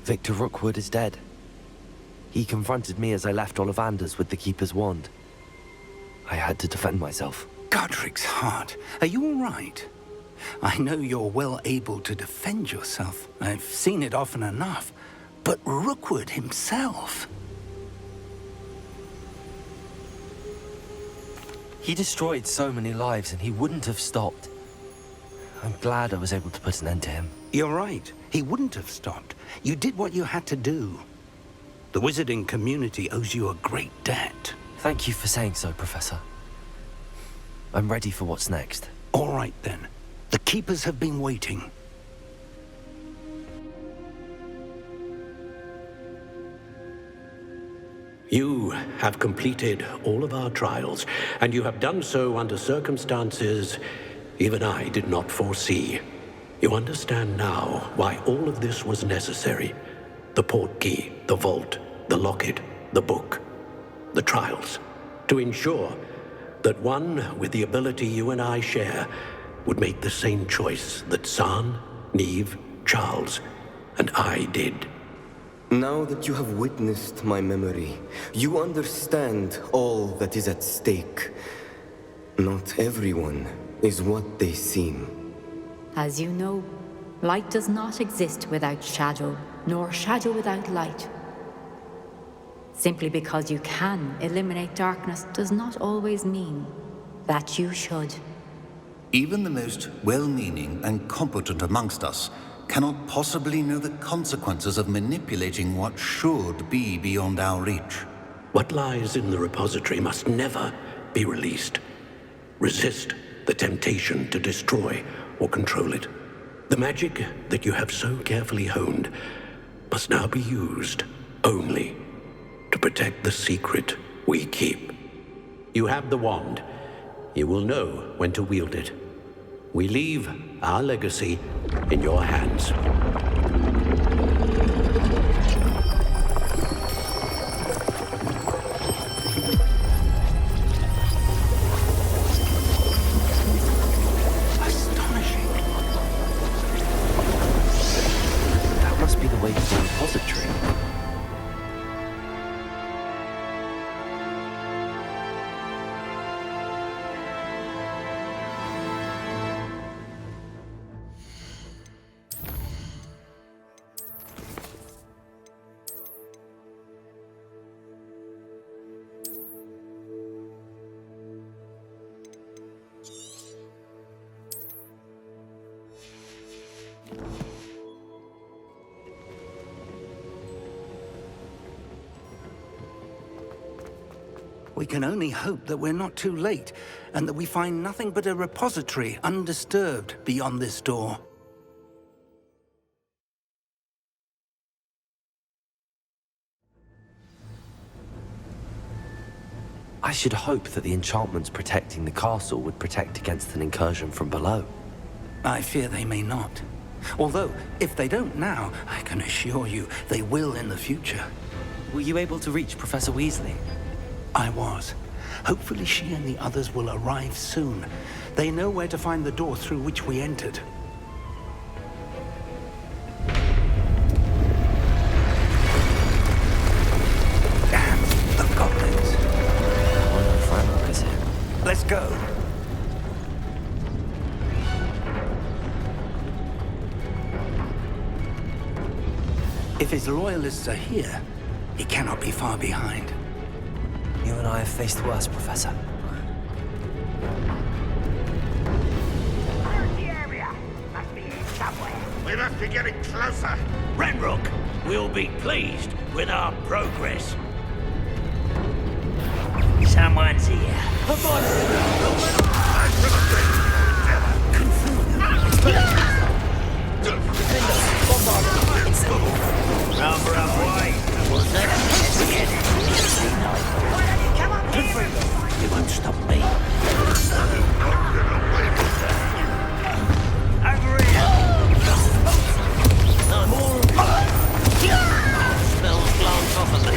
Victor Rookwood is dead. He confronted me as I left Ollivander's with the Keeper's wand. I had to defend myself. Godric's heart, are you all right? I know you're well able to defend yourself. I've seen it often enough. But Rookwood himself... He destroyed so many lives and he wouldn't have stopped. I'm glad I was able to put an end to him. You're right. He wouldn't have stopped. You did what you had to do. The wizarding community owes you a great debt. Thank you for saying so, Professor. I'm ready for what's next. All right, then. The Keepers have been waiting. You have completed all of our trials, and you have done so under circumstances even I did not foresee. You understand now why all of this was necessary. The portkey, the vault, the locket, the book. the trials, to ensure that one with the ability you and I share would make the same choice that San, Neve, Charles, and I did. Now that you have witnessed my memory, you understand all that is at stake. Not everyone is what they seem. As you know, light does not exist without shadow, nor shadow without light. Simply because you can eliminate darkness does not always mean that you should. Even the most well-meaning and competent amongst us cannot possibly know the consequences of manipulating what should be beyond our reach. What lies in the repository must never be released. Resist the temptation to destroy or control it. The magic that you have so carefully honed must now be used only to protect the secret we keep. You have the wand. You will know when to wield it. We leave our legacy in your hands. Astonishing. That must be the way to the repository. We can only hope that we're not too late, and that we find nothing but a repository undisturbed beyond this door. I should hope that the enchantments protecting the castle would protect against an incursion from below. I fear they may not. Although, if they don't now, I can assure you they will in the future. Were you able to reach Professor Weasley? I was. Hopefully she and the others will arrive soon. They know where to find the door through which we entered. Damn, the goblins. Frank is here. Let's go. If his loyalists are here, he cannot be far behind. You and I have faced worse, Professor. The area must be here somewhere. We must be getting closer. Ranrock will be pleased with our progress. Someone's here. You won't stop me. Over here! More! Spells blown off of them.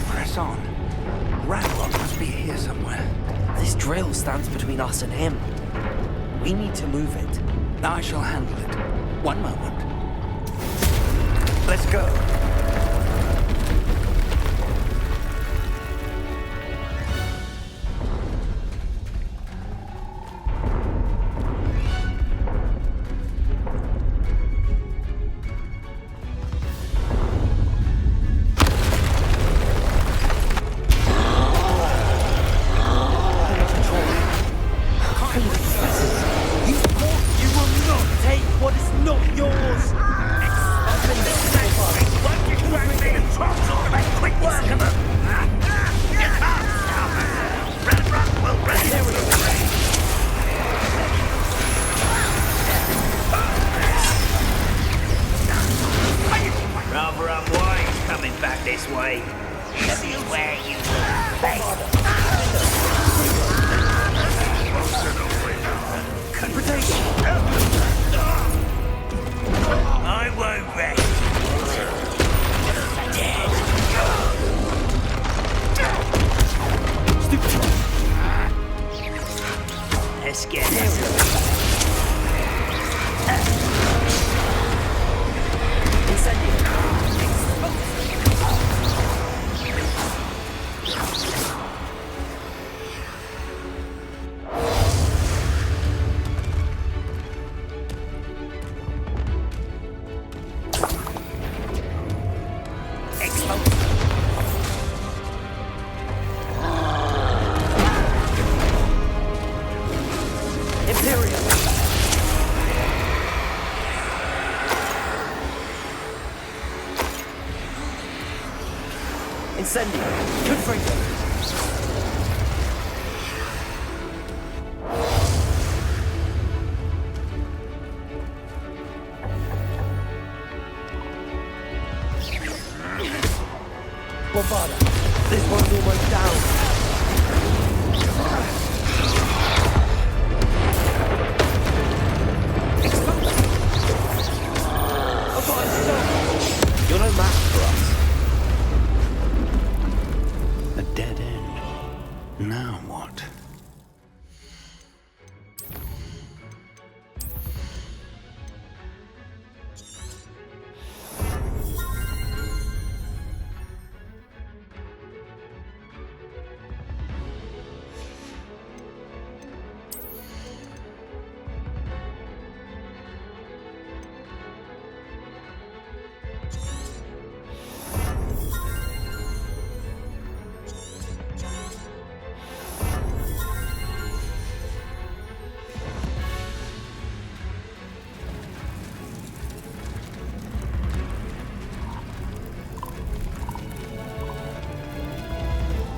Press on. Ranrock must be here somewhere. This drill stands between us and him. We need to move it. I shall handle it. One moment. Let's go. This way. This is where you will face. I won't rest. Dead. Let's get this. Incendio. Confringo. Bombarda. This one's almost down. You're no match for us. A dead end. Now what?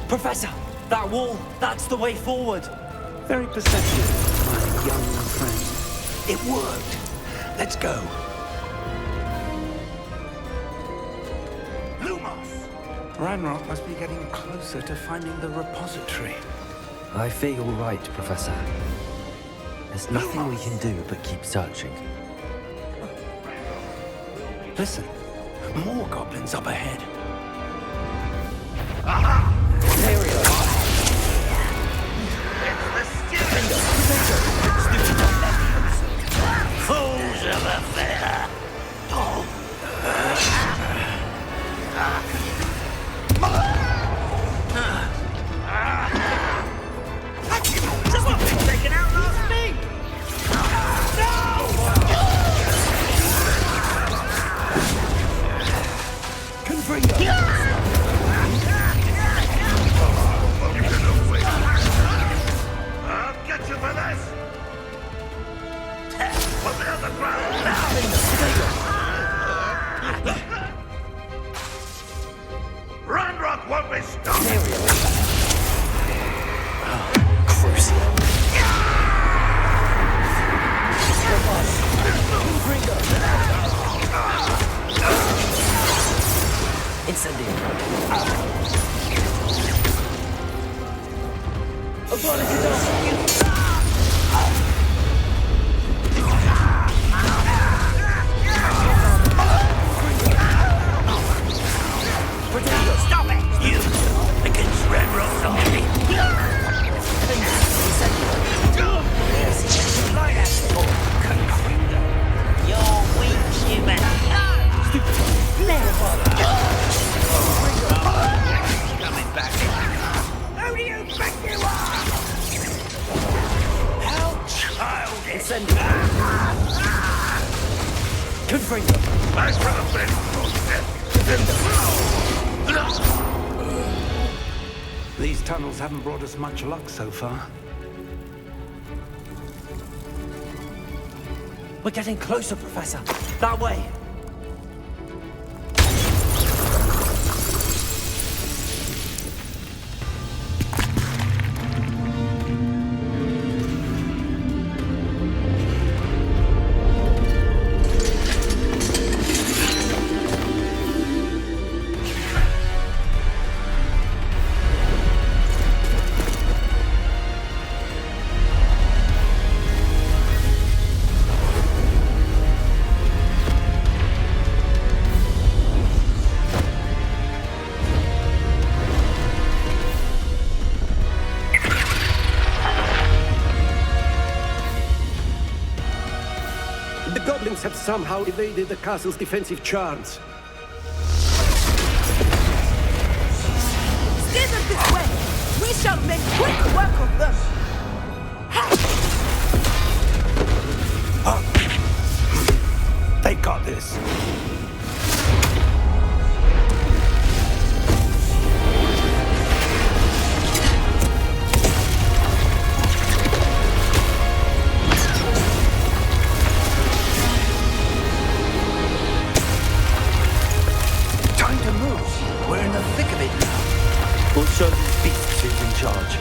Professor, that wall, that's the way forward. Very perceptive, my young friend. It worked. Let's go. Lumos! Ranrock must be getting closer to finding the repository. I fear you're right, Professor. There's nothing we can do but keep searching. Listen, more goblins up ahead. Fools of a feather! Just not been taken out last week! I'll get you for this! Put me on the ground now! Ranrock won't be stopped! Stop it! You against Ranrock's army! You're weak, human! Coming back. Who do you think you are? How childish! Confringo. Thanks for the bit! These tunnels haven't brought us much luck so far. We're getting closer, Professor. That way. gnolls have somehow evaded the castle's defensive charms. Steer them this way! We shall make quick work of them! They got this. Time to move. We're in the thick of it now. We'll show these beasts who's in charge.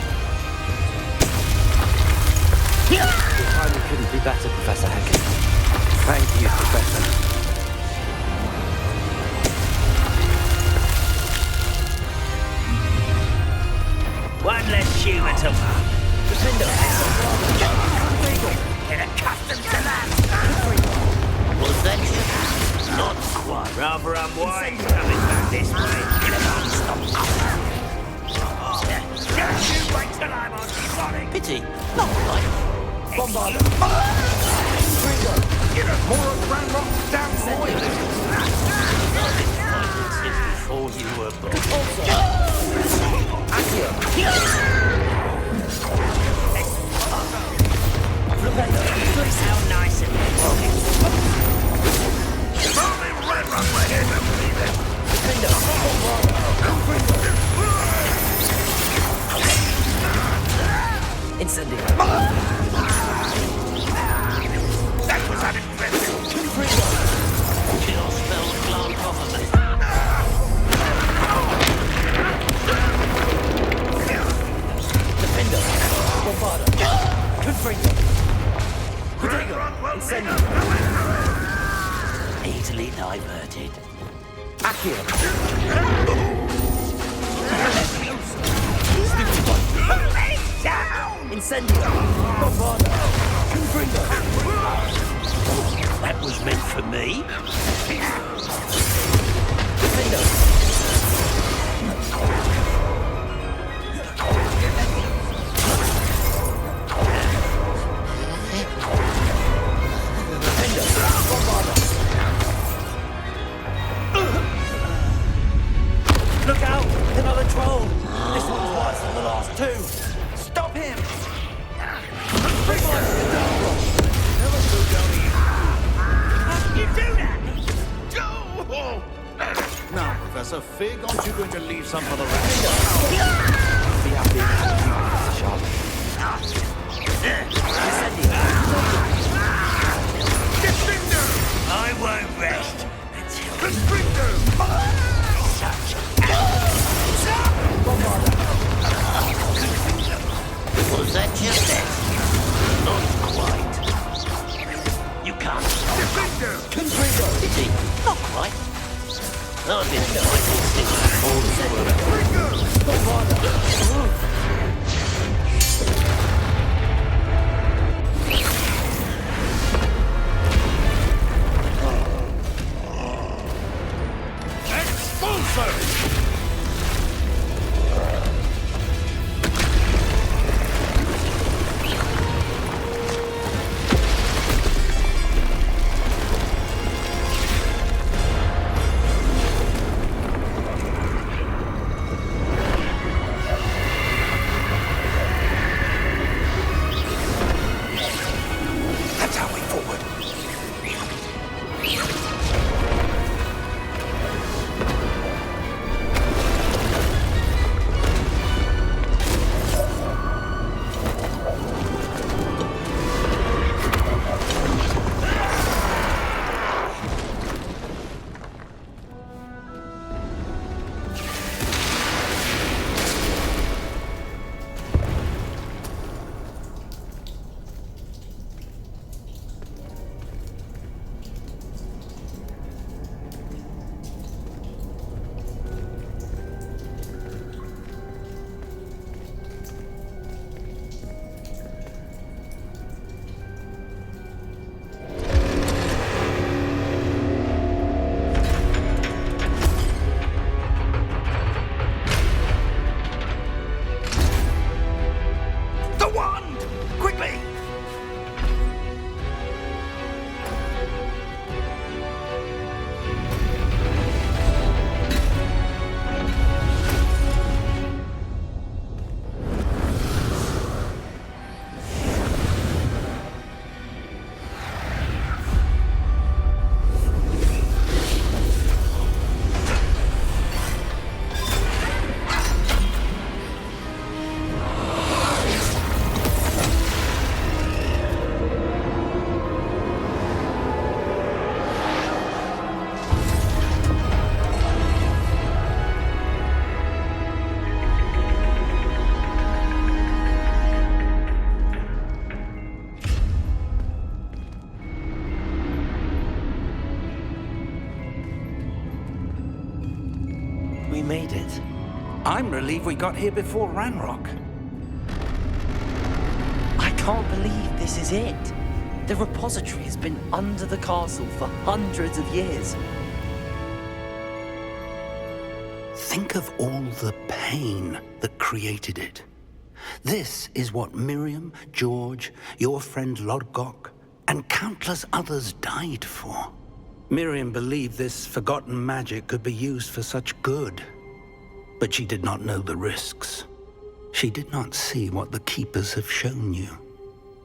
Your timing couldn't be better, Professor Hecken. Thank you, Professor. One less human to mark. Get accustomed to that. Was that you? Not quite. Rather unwise coming back this way. Just you wait till I'm on Sonic. Pity. Not right. Bombarder. More of Ranrock's damn loyalists. Since before you were born. How nice it is. Only Ranrock were here to believe it. Incendio. That was unimpressive. Kill spell glance off of me. Defender. Bombarder. Confringo. Protego. Incendio. Easily diverted. Accio. Incendio. Bombarder. Confringo. That was meant for me. Defender. Look out! Another troll! This one's worse than the last two! Stop him! You do that! Now, Professor Fig, aren't you going to leave some for the rest? Be happy. Sharp. Defender! I won't rest until Constrictor! such. Was that just it? Not quite. You can't stop. Defender! Is he? Not quite. I've been fighting since before the Expulsor! made it. I'm relieved we got here before Ranrock. I can't believe this is it. The repository has been under the castle for hundreds of years. Think of all the pain that created it. This is what Miriam, George, your friend Lodgok, and countless others died for. Miriam believed this forgotten magic could be used for such good. But she did not know the risks. She did not see what the Keepers have shown you.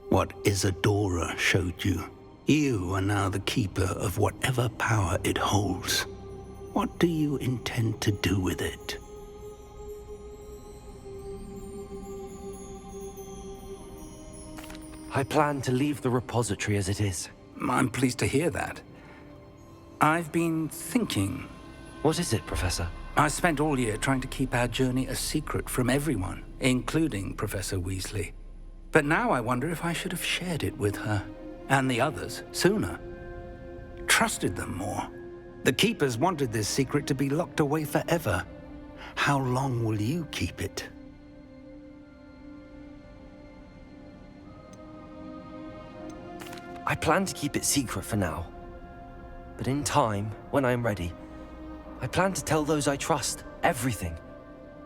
What Isadora showed you. You are now the Keeper of whatever power it holds. What do you intend to do with it? I plan to leave the repository as it is. I'm pleased to hear that. I've been thinking. What is it, Professor? I spent all year trying to keep our journey a secret from everyone, including Professor Weasley. But now I wonder if I should have shared it with her, and the others, sooner. Trusted them more. The Keepers wanted this secret to be locked away forever. How long will you keep it? I plan to keep it secret for now. But in time, when I'm ready, I plan to tell those I trust everything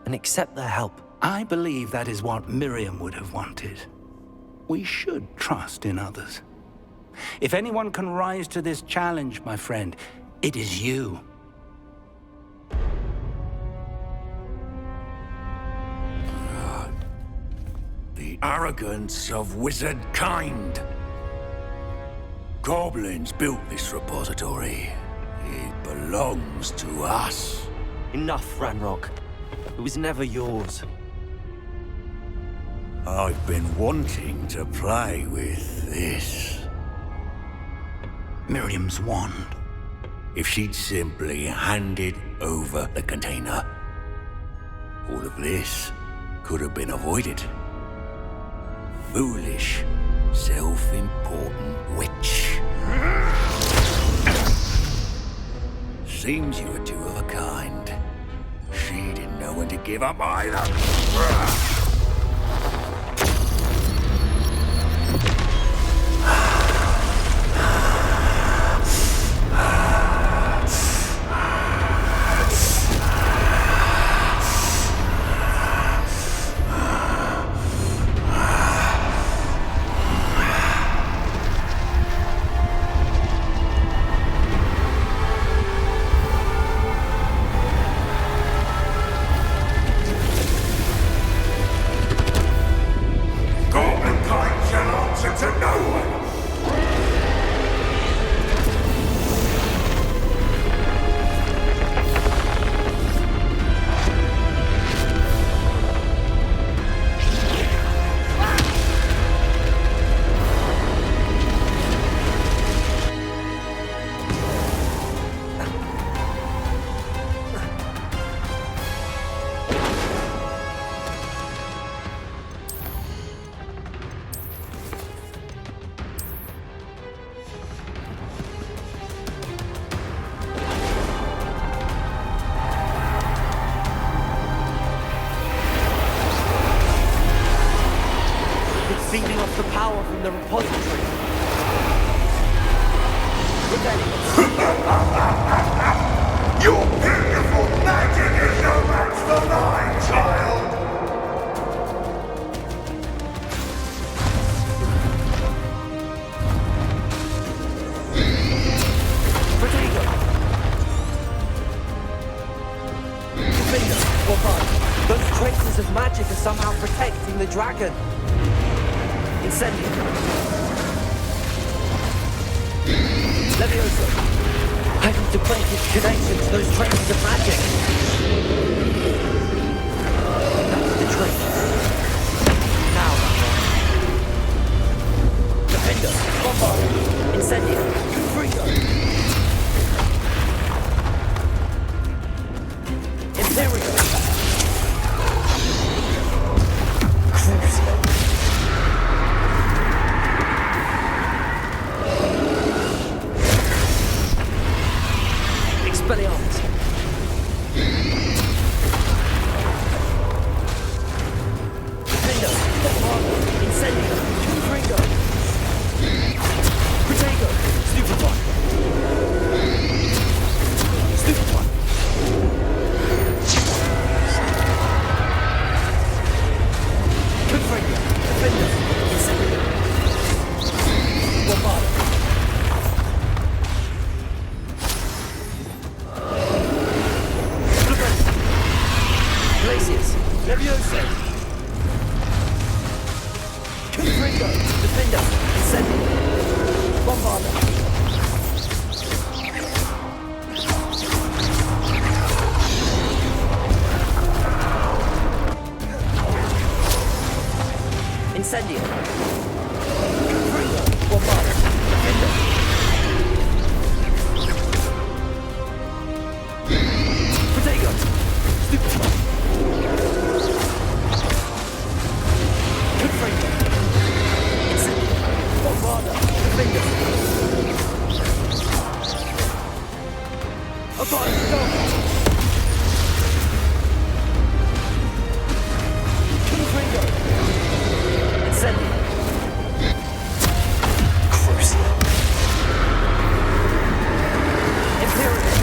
and accept their help. I believe that is what Miriam would have wanted. We should trust in others. If anyone can rise to this challenge, my friend, it is you. The arrogance of wizard kind. Goblins built this repository. It belongs to us. Enough, Ranrock. It was never yours. I've been wanting to play with this. Miriam's wand. If she'd simply handed over the container, all of this could have been avoided. Foolish, self-important witch. Seems you were two of a kind. She didn't know when to give up either. Feeding off the power from the repository. Your beautiful magic is no match for mine, child! Rodrigo! Defender, or Bud, those traces of magic are somehow protecting the dragon. Incendio. Levioso. I need to break its connection to those traces of magic. That's the trick. Now, Defender. Bombard. Incendio. Confringo. Imperio. Crucio. Expelliarmus. Levioso! Confringo! Defender! Incendio! Bombarda! Incendio! Confringo! Bombarda! Defender! Protego! Stupefy! Confringo! Incendio! Bombarda! Defender! Abide! Go! Confringo! Incendio! Crucio! Imperial!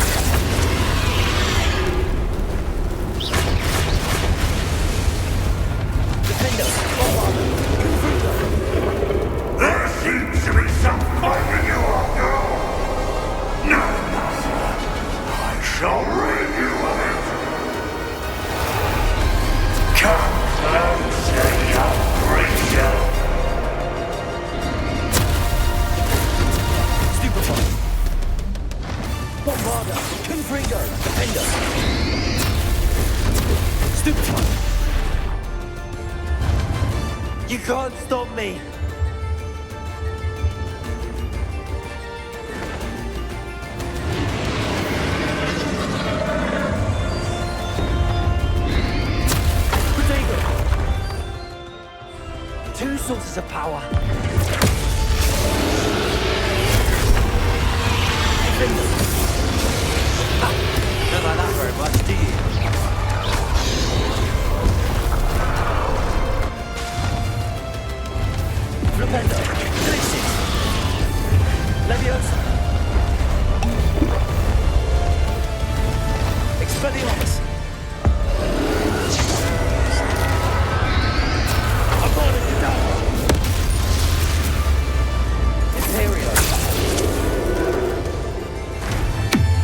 Defender! Bombarda! Confringo! There seems to be some fight in you after all. No matter. I shall rid you of it. Come closer, young creature. Stupefy! Bombarda! Confringo! Defender! Stupefy! You can't stop me! Protego! Two sources of power. Defender! Ha! Don't like that very much, do you? Flipendo! Delicious! Leviosa! Expelliarmus! Aborde Cadaver! Imperio!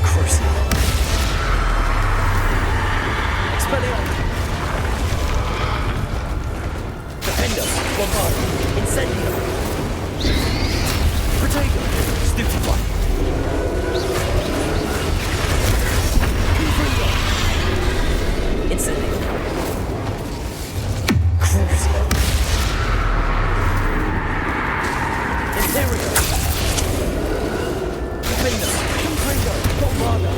Crucio! Expelliarmus! Defender! Bombarda! Incendio! Protego! Stupefy! Confringo! Incendio! Crucio! Imperio! Defender! Confringo! Bombarda!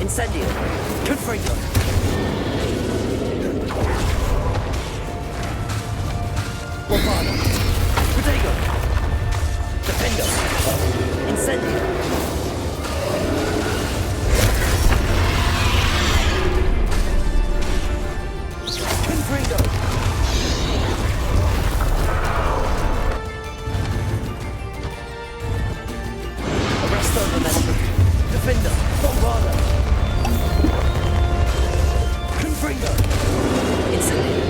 Incendio! Confringo! Bombarda! Protego! Defender! Incendio! Confringo! Arresto momentum! Defender! Bombarda! Confringo! Incendio!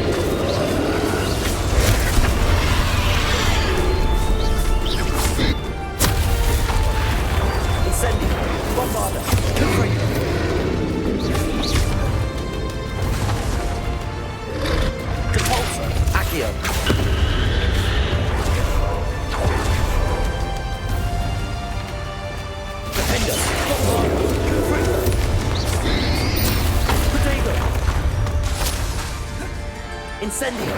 Incendio! Bombarda! Confringo! Repulsor! Accio! Defender! Bombarda! Confringo! Protego! Incendio!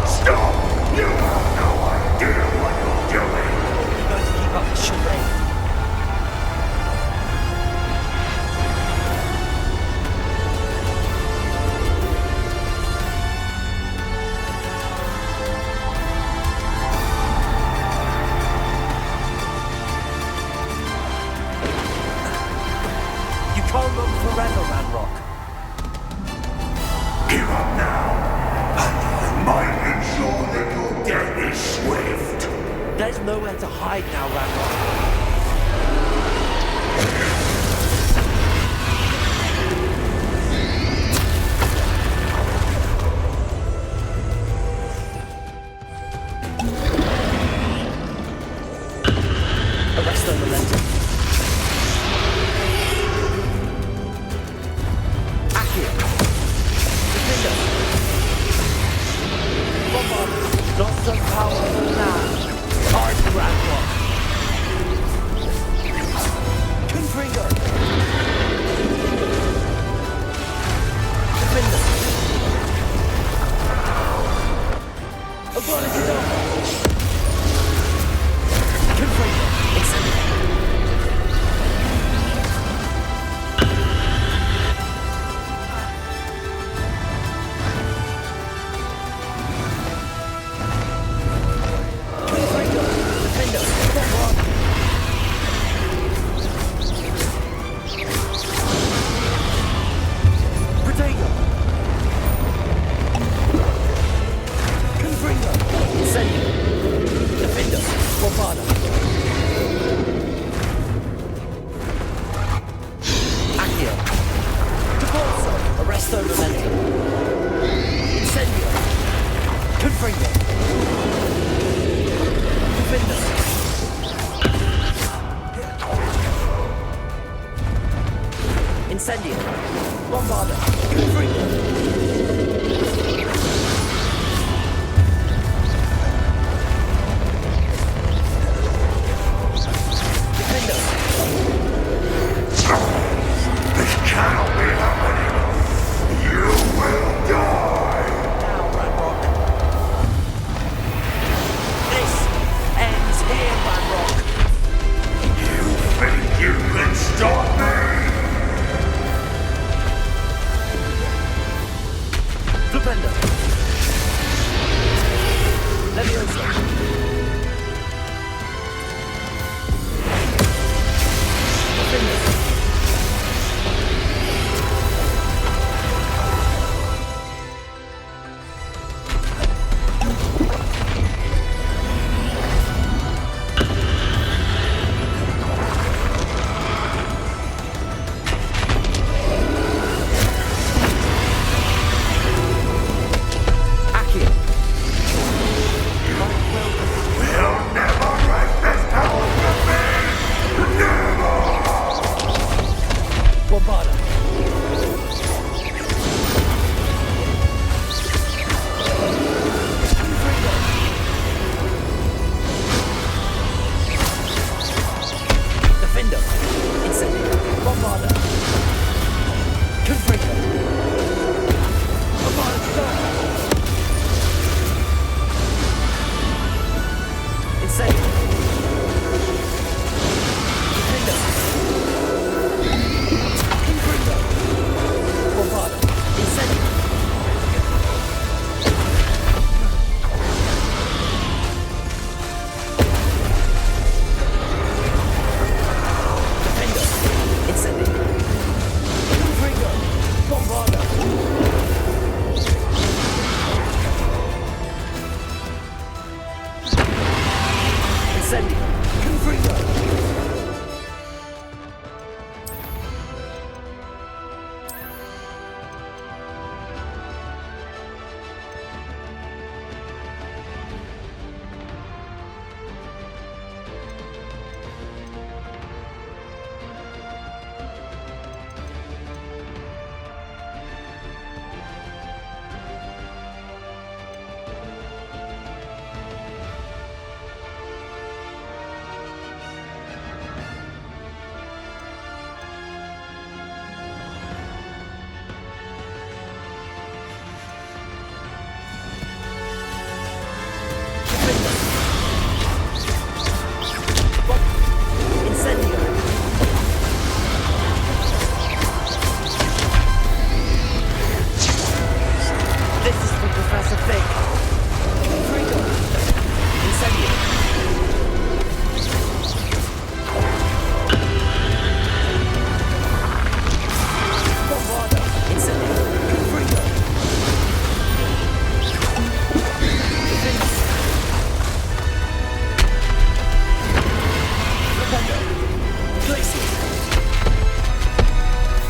Stop! You have no idea what you're doing. You're going to keep up the charade. You can't Arresto Momentum. Incendio. Confringo. Defender. Incendio. Bombarda. Confringo.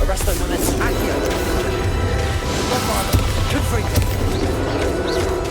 Arresto Momentum. Accio. Bombarda. Confringo.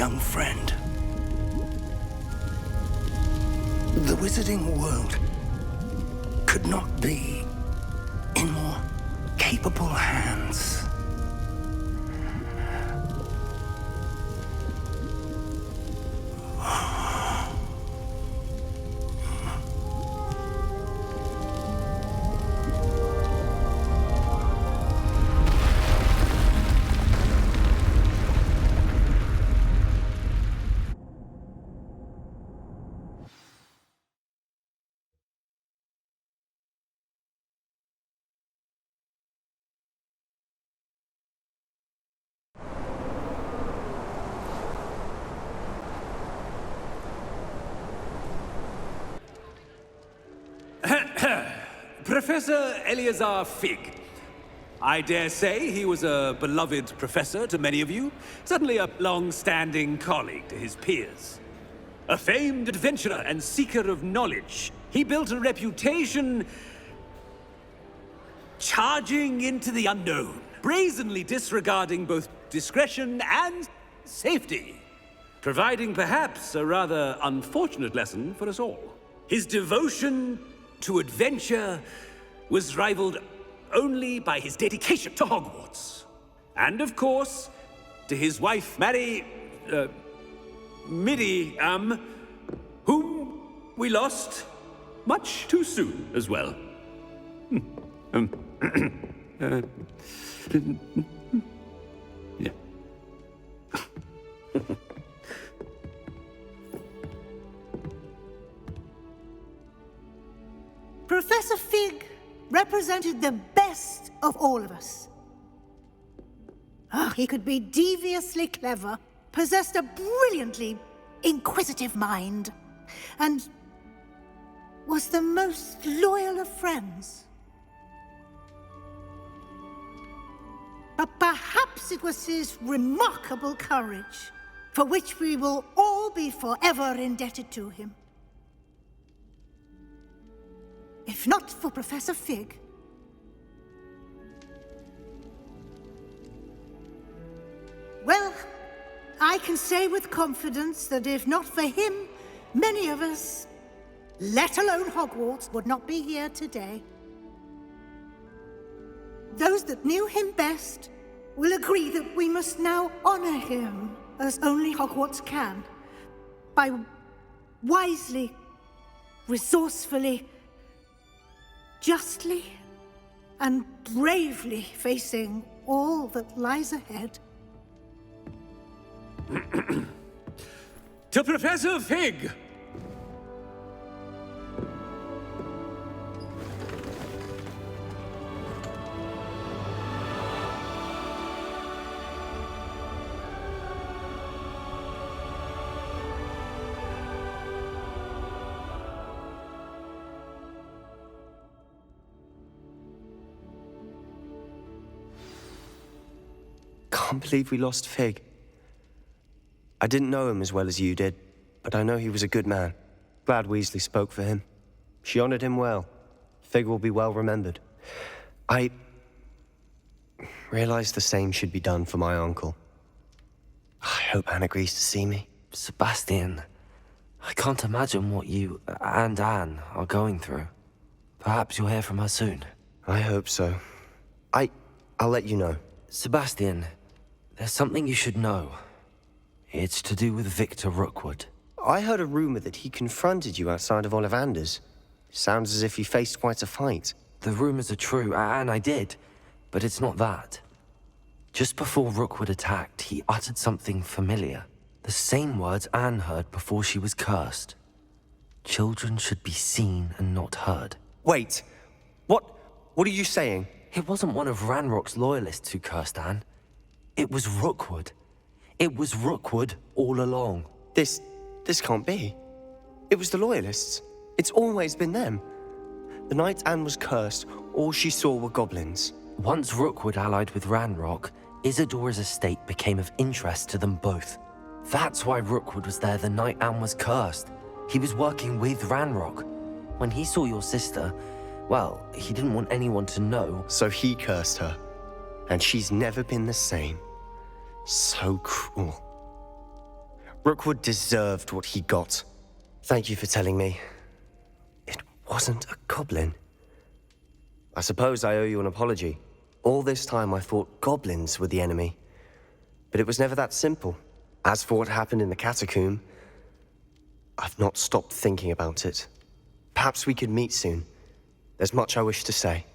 young friend. The wizarding world could not be in more capable hands. Professor Eleazar Fig. I dare say he was a beloved professor to many of you, certainly a long-standing colleague to his peers. A famed adventurer and seeker of knowledge, he built a reputation charging into the unknown, brazenly disregarding both discretion and safety, providing perhaps a rather unfortunate lesson for us all. His devotion to adventure was rivaled only by his dedication to Hogwarts. And of course, to his wife, Midi, whom we lost much too soon as well. Yeah. Professor Fig represented the best of all of us. He could be deviously clever, possessed a brilliantly inquisitive mind, and was the most loyal of friends. But perhaps it was his remarkable courage, for which we will all be forever indebted to him. If not for Professor Fig, well, I can say with confidence that if not for him, many of us, let alone Hogwarts, would not be here today. Those that knew him best will agree that we must now honor him as only Hogwarts can, by wisely, resourcefully, justly and bravely facing all that lies ahead. To Professor Fig! Can't believe we lost Fig. I didn't know him as well as you did, but I know he was a good man. Glad Weasley spoke for him. She honored him well. Fig will be well remembered. I realized the same should be done for my uncle. I hope Anne agrees to see me. Sebastian, I can't imagine what you and Anne are going through. Perhaps you'll hear from her soon. I hope so. I'll let you know. Sebastian, there's something you should know. It's to do with Victor Rookwood. I heard a rumor that he confronted you outside of Ollivander's. Sounds as if you faced quite a fight. The rumors are true, and I did, but it's not that. Just before Rookwood attacked, he uttered something familiar. The same words Anne heard before she was cursed. Children should be seen and not heard. Wait, what are you saying? It wasn't one of Ranrock's loyalists who cursed Anne. It was Rookwood. It was Rookwood all along. This can't be. It was the Loyalists. It's always been them. The night Anne was cursed, all she saw were goblins. Once Rookwood allied with Ranrock, Isadora's estate became of interest to them both. That's why Rookwood was there the night Anne was cursed. He was working with Ranrock. When he saw your sister, well, he didn't want anyone to know. So he cursed her. And she's never been the same. So cruel. Rookwood deserved what he got. Thank you for telling me. It wasn't a goblin. I suppose I owe you an apology. All this time I thought goblins were the enemy. But it was never that simple. As for what happened in the catacomb, I've not stopped thinking about it. Perhaps we could meet soon. There's much I wish to say.